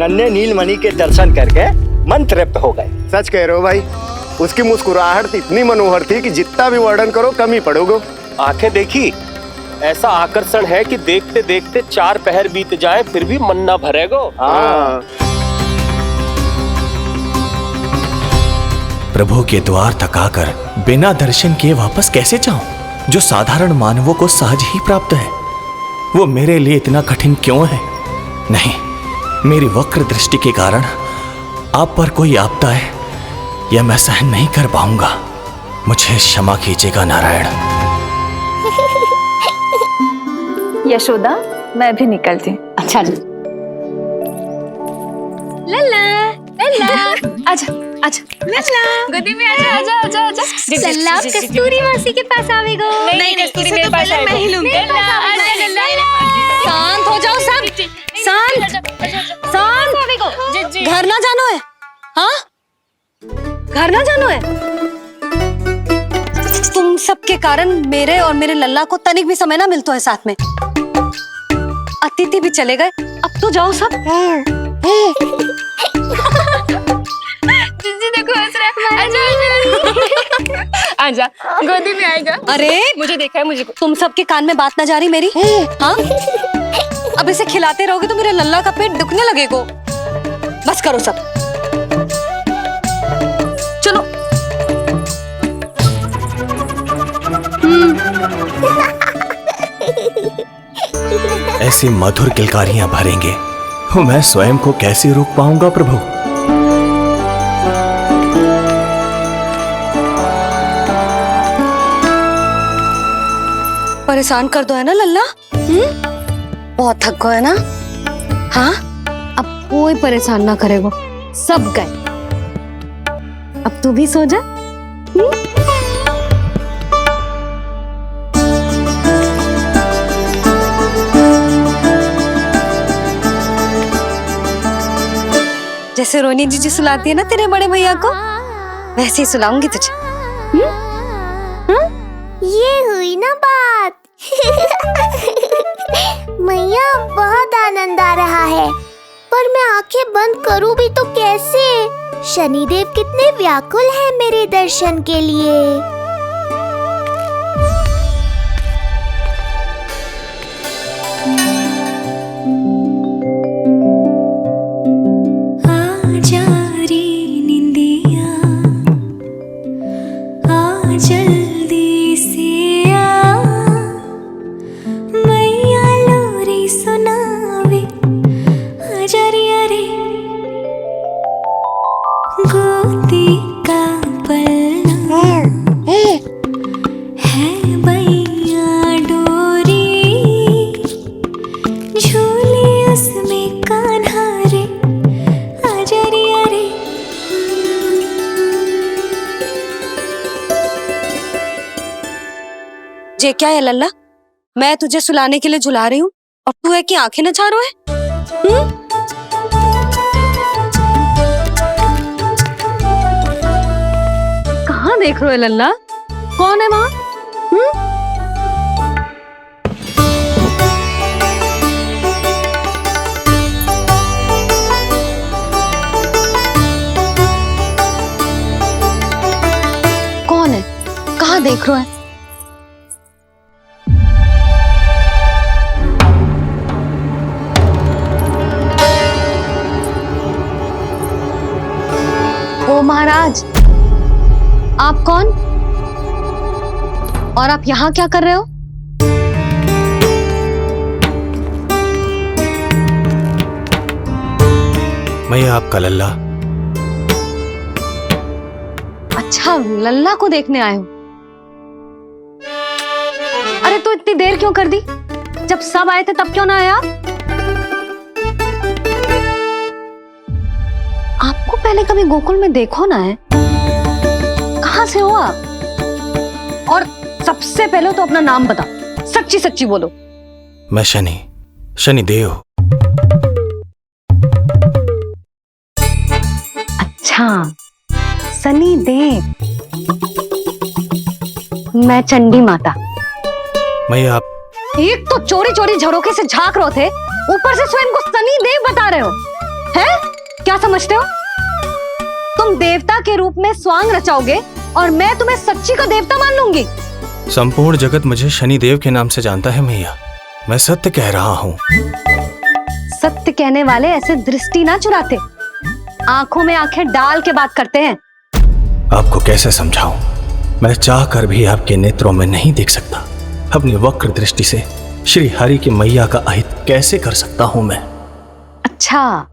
नन्हे नीलमणि के दर्शन करके मन तृप्त हो गए। सच कह रहे हो भाई, उसकी मुस्कुराहट इतनी मनोहर थी कि जितना भी वर्णन करो कम ही पड़ोगे। आंखें देखी, ऐसा आकर्षण है कि देखते देखते 4 पहर बीत जाए फिर भी मन ना भरेगो। हाँ। प्रभु के द्वार तक आकर बिना दर्शन किए वापस कैसे जाऊं, जो साधारण मानवों को सहज ही प्राप्त है। वो मेरे लिए इतना कठिन क्यों है? नहीं, मेरी वक्र दृष्टि के कारण आप पर कोई आपदा है यह मैं सहन नहीं कर पाऊंगा। मुझे क्षमा कीजिएगा नारायण। यशोदा, मैं भी निकलती। अच्छा जी। लल्ला लल्ला आजा आजा लल्ला गोदी में आजा आजा आजा आजा। लल्ला कस्तूरी मासी के पास आवेगा। नहीं कस्तूरी मेरे पास आएगा। मैं ही लूंगी। लल्ला आजा लल्ला शांत हो जाओ सब। शांत शांत। घर ना जानो है? हाँ, घर ना जानो है? तुम सबके कारण मेरे और मेरे लल्ला को तनिक भी समय ना मिलता है साथ में। अतिथि भी चले गए, अब तो जाओ सब। जीजी देखो हंस रहा है। आजा आजा गोदी में आएगा। अरे मुझे देखा है मुझे। तुम सबके कान में बात ना जा रही मेरी? हाँ, अब इसे खिलाते रहोगे तो मेरे लल्ला का पेट दुखने लगेगा। बस करो सब, चलो। ऐसी मधुर किलकारियां भरेंगे तो मैं स्वयं को कैसे रोक पाऊंगा प्रभु। परेशान कर दो है ना लल्ला? बहुत थक गए है ना? हाँ, अब कोई परेशान ना करेगा, सब गए। अब तू भी सो जा। जैसे रोनी जीजी सुलाती है ना तेरे बड़े भैया को, वैसे ही सुलाऊंगी तुझे। ये हुई ना बात। मैया, बहुत आनंद आ रहा है, पर मैं आंखें बंद करूं भी तो कैसे? शनिदेव कितने व्याकुल हैं मेरे दर्शन के लिए। ये क्या है लल्ला? मैं तुझे सुलाने के लिए झुला रही हूँ और तू है कि आंखें नचा रहा है? कहाँ देख रहे हो लल्ला? कौन है वहाँ? कौन है? कहाँ देख रहे हो? ओ महाराज, आप कौन और आप यहाँ क्या कर रहे हो? मैं आपका लल्ला। अच्छा, लल्ला को देखने आए हो? अरे तो इतनी देर क्यों कर दी? जब सब आए थे तब क्यों ना आया? आपको पहले कभी गोकुल में देखो ना है? कहाँ से हो आप? और सबसे पहले तो अपना नाम बताओ, सच्ची सच्ची बोलो। मैं शनिदेव। अच्छा, शनिदेव। मैं चंडी माता। मैं आप एक तो चोरी चोरी झरोखे से झांक रहे थे, ऊपर से स्वयं को शनिदेव बता रहे हो, हैं? क्या समझते हो? तुम देवता के रूप में स्वांग रचाओगे और मैं तुम्हें सच्ची का देवता मान लूंगी? संपूर्ण जगत मुझे शनिदेव के नाम से जानता है मैया। मैं सत्य कह रहा हूँ। सत्य कहने वाले ऐसे दृष्टि ना चुराते, आंखों में आंखें डाल के बात करते हैं। आपको कैसे समझाऊं? मैं चाह कर भी आपके नेत्रों में नहीं देख सकता। अपनी वक्र दृष्टि से श्री हरि की मैया का अहित कैसे कर सकता हूं मैं? अच्छा,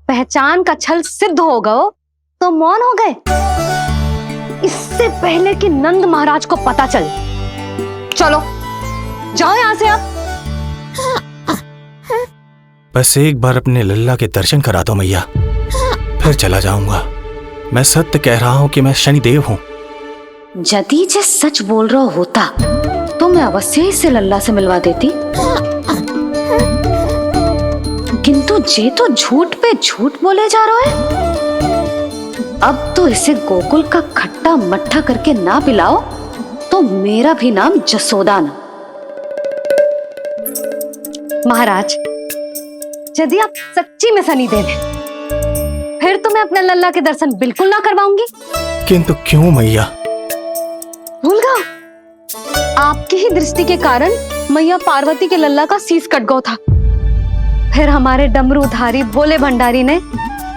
पहचान का छल सिद्ध हो गयो तो मौन हो गए? इससे पहले कि नंद महाराज को पता चले, चलो जाओ यहां से अब। बस एक बार अपने लल्ला के दर्शन करा दो मैया, फिर चला जाऊंगा। मैं सत्य कह रहा हूं कि मैं शनिदेव हूं। यदि जे सच बोल रहा होता तो मैं अवश्य ही इसे लल्ला से मिलवा देती, किंतु जे तो झूठ पे झूठ बोले जा रहा है। अब तो इसे गोकुल का खट्टा मट्ठा करके ना पिलाओ तो मेरा भी नाम जसोदा ना। महाराज, यदि आप सच्ची में शनिदेव हैं, फिर तो मैं अपने लल्ला के दर्शन बिल्कुल ना करवाऊंगी। किंतु क्यों मैया? भूल गया, आपकी ही दृष्टि के कारण मैया पार्वती के लल्ला का शीश कट गया था। फिर हमारे डमरूधारी भोले भंडारी ने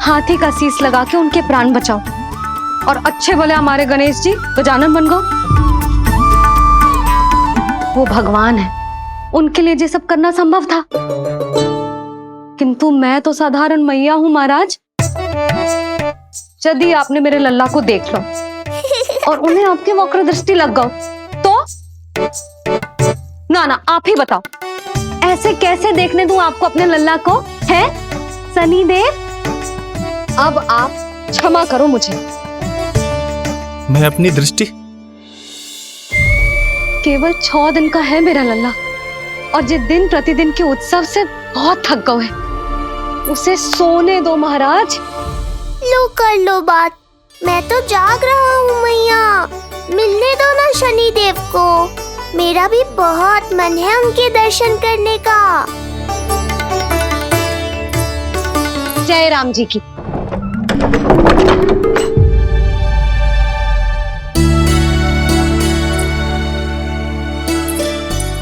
हाथी का शीश लगा के उनके प्राण बचाओ, और अच्छे भले हमारे गणेश जी गजानन बन गए। वो भगवान है, उनके लिए ये सब करना संभव था, किंतु मैं तो साधारण मैया हूं महाराज। यदि आपने मेरे लल्ला को देख लो और उन्हें आपकी वक्र दृष्टि लग गई तो ना ना, आप ही बताओ, ऐसे कैसे देखने दूं आपको अपने लल्ला को? है शनिदेव, अब आप क्षमा करो मुझे। मैं अपनी दृष्टि? केवल 6 दिन का है मेरा लल्ला, और जिस दिन प्रतिदिन के उत्सव से बहुत थक गए हैं, उसे सोने दो महाराज। लो कर लो बात, मैं तो जाग रहा हूँ मैया, मिलने दो ना शनिदेव को। मेरा भी बहुत मन है उनके दर्शन करने का। जय राम जी की।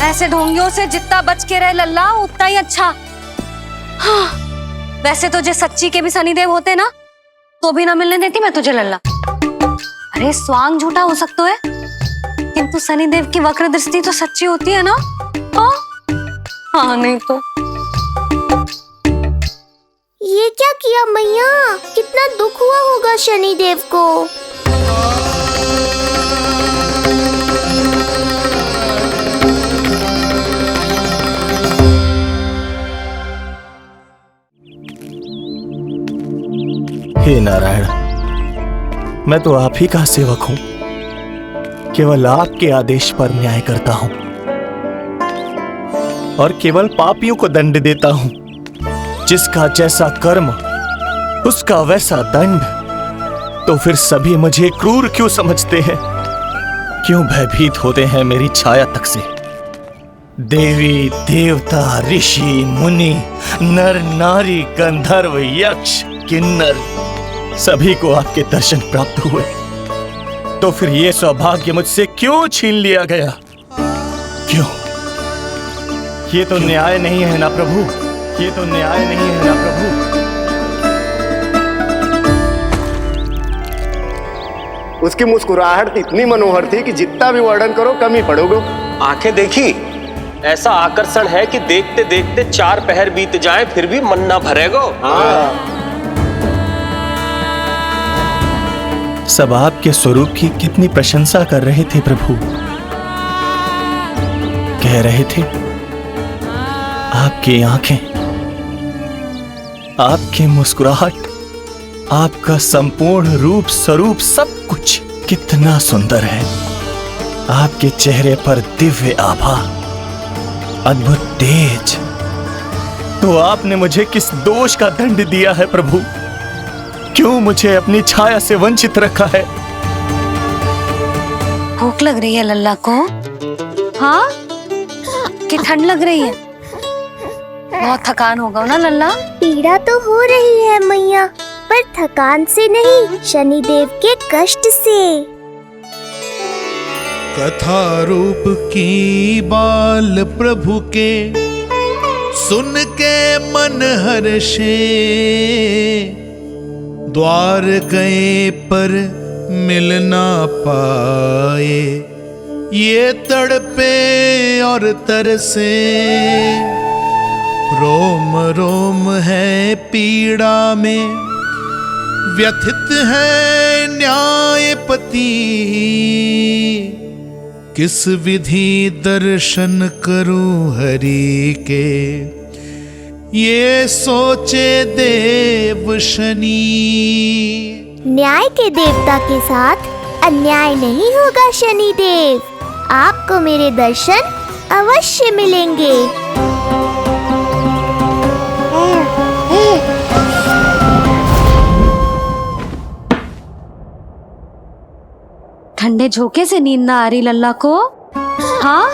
ऐसे ढोंगियों से जितना बच के रहे लल्ला उतना ही अच्छा। हाँ, वैसे तो जे सच्ची के भी शनिदेव होते ना तो भी ना मिलने देती मैं तुझे लल्ला। अरे स्वांग झूठा हो सकता है, किंतु शनिदेव की वक्र दृष्टि तो सच्ची होती है ना। हाँ नहीं तो। ये क्या किया मैया, कितना दुख हुआ होगा शनिदेव को। हे नारायण, मैं तो आप ही का सेवक हूं, केवल आपके आदेश पर न्याय करता हूं और केवल पापियों को दंड देता हूं। जिसका जैसा कर्म उसका वैसा दंड। तो फिर सभी मुझे क्रूर क्यों समझते हैं? क्यों भयभीत होते हैं मेरी छाया तक से? देवी देवता ऋषि मुनि नर नारी गंधर्व यक्ष किन्नर सभी को आपके दर्शन प्राप्त हुए, तो फिर ये सौभाग्य मुझसे क्यों छीन लिया गया? क्यों? ये तो न्याय नहीं है ना प्रभु, ये तो न्याय नहीं है ना प्रभु। उसकी मुस्कुराहट इतनी मनोहर थी कि जितना भी वर्णन करो कम ही पड़ोगे। आंखें देखी, ऐसा आकर्षण है कि देखते देखते 4 पहर बीत जाए फिर भी मन ना भरेगा। सब आपके स्वरूप की कितनी प्रशंसा कर रहे थे प्रभु। कह रहे थे आपकी आंखें, आपकी मुस्कुराहट, आपका संपूर्ण रूप स्वरूप सब कुछ कितना सुंदर है। आपके चेहरे पर दिव्य आभा, अद्भुत तेज। तो आपने मुझे किस दोष का दंड दिया है प्रभु? क्यों मुझे अपनी छाया से वंचित रखा है? भूख लग रही है लल्ला को? हाँ, कि ठंड लग रही है? बहुत थकान होगा ना लल्ला? पीड़ा तो हो रही है मैया, पर थकान से नहीं, शनिदेव के कष्ट से। कथा रूप की बाल प्रभु के सुन के मन हर्षे, द्वार गए पर मिल ना पाए, ये तड़पे और तरसे। रोम रोम है पीड़ा में, व्यथित है न्यायपति। किस विधि दर्शन करूं हरि के, ये सोचे देव शनि। न्याय के देवता के साथ अन्याय नहीं होगा शनि देव। आपको मेरे दर्शन अवश्य मिलेंगे। ठंडे झोंके से नींद ना आ रही लल्ला को? हाँ,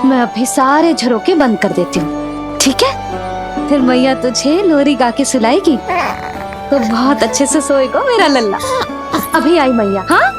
मैं अभी सारे झरोके बंद कर देती हूँ, ठीक है? फिर मैया तुझे लोरी गा के सुलाएगी तो बहुत अच्छे से सोएगा मेरा लल्ला। अभी आई मैया। हाँ,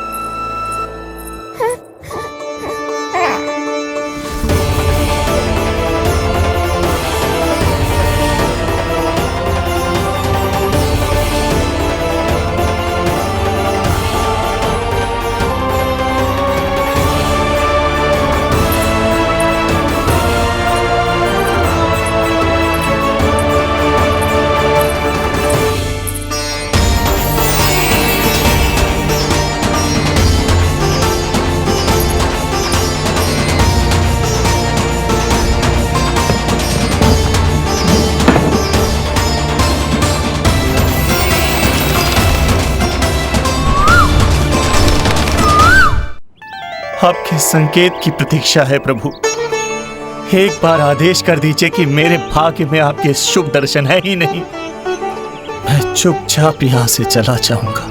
आपके संकेत की प्रतीक्षा है प्रभु। एक बार आदेश कर दीजिए कि मेरे भाग्य में आपके शुभ दर्शन है ही नहीं, मैं चुपचाप यहाँ से चला जाऊंगा।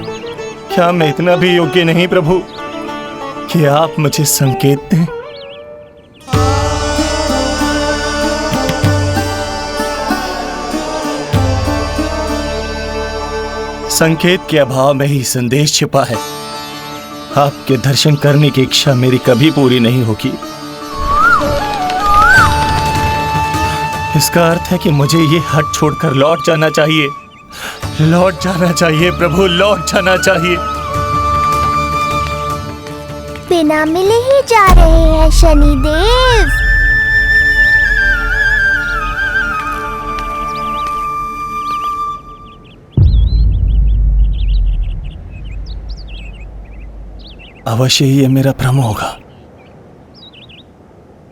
क्या मैं इतना भी योग्य नहीं प्रभु कि आप मुझे संकेत दें? संकेत के अभाव में ही संदेश छिपा है। आपके दर्शन करने की इच्छा मेरी कभी पूरी नहीं होगी। इसका अर्थ है कि मुझे ये हट छोड़कर लौट जाना चाहिए। लौट जाना चाहिए प्रभु, लौट जाना चाहिए। बिना मिले ही जा रहे हैं शनिदेव। अवश्य ही ये मेरा भ्रम होगा।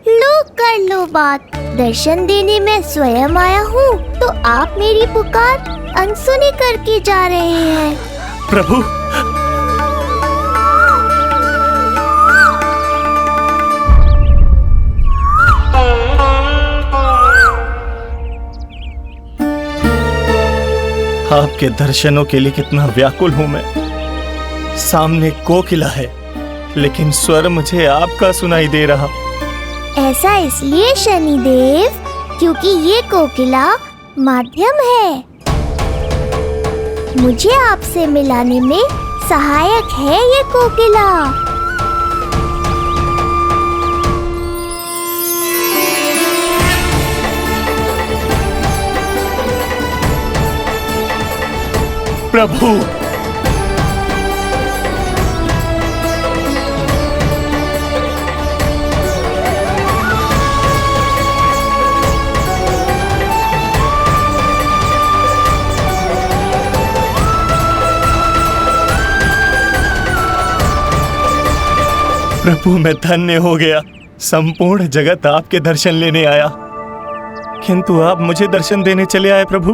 लो कर लो बात। दर्शन देने मैं स्वयं आया हूँ तो आप मेरी पुकार अनसुनी करके जा रहे हैं। प्रभु, आपके दर्शनों के लिए कितना व्याकुल हूँ मैं। सामने कोकिला है लेकिन स्वर मुझे आपका सुनाई दे रहा। ऐसा इसलिए शनिदेव क्योंकि ये कोकिला माध्यम है, मुझे आपसे मिलाने में सहायक है ये कोकिला। प्रभु, प्रभु मैं धन्य हो गया। संपूर्ण जगत आपके दर्शन लेने आया, किंतु आप मुझे दर्शन देने चले आए प्रभु।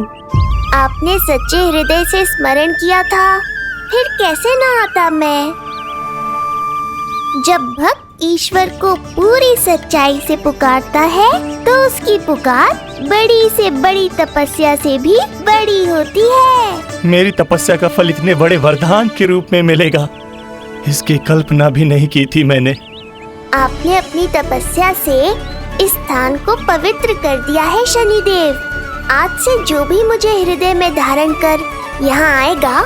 आपने सच्चे हृदय से स्मरण किया था, फिर कैसे ना आता मैं। जब भक्त ईश्वर को पूरी सच्चाई से पुकारता है तो उसकी पुकार बड़ी से बड़ी तपस्या से भी बड़ी होती है। मेरी तपस्या का फल इतने बड़े वरदान के रूप में मिलेगा, इसकी कल्पना भी नहीं की थी मैंने। आपने अपनी तपस्या से इस स्थान को पवित्र कर दिया है शनिदेव। आज से जो भी मुझे हृदय में धारण कर यहाँ आएगा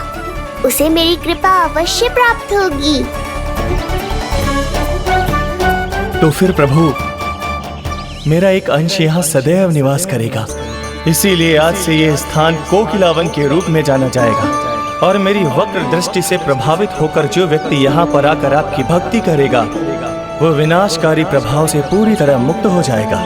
उसे मेरी कृपा अवश्य प्राप्त होगी। तो फिर प्रभु, मेरा एक अंश यहाँ सदैव निवास करेगा, इसीलिए आज से ये स्थान कोकिलावन के रूप में जाना जाएगा। और मेरी वक्र दृष्टि से प्रभावित होकर जो व्यक्ति यहाँ पर आकर आपकी भक्ति करेगा वो विनाशकारी प्रभाव से पूरी तरह मुक्त हो जाएगा।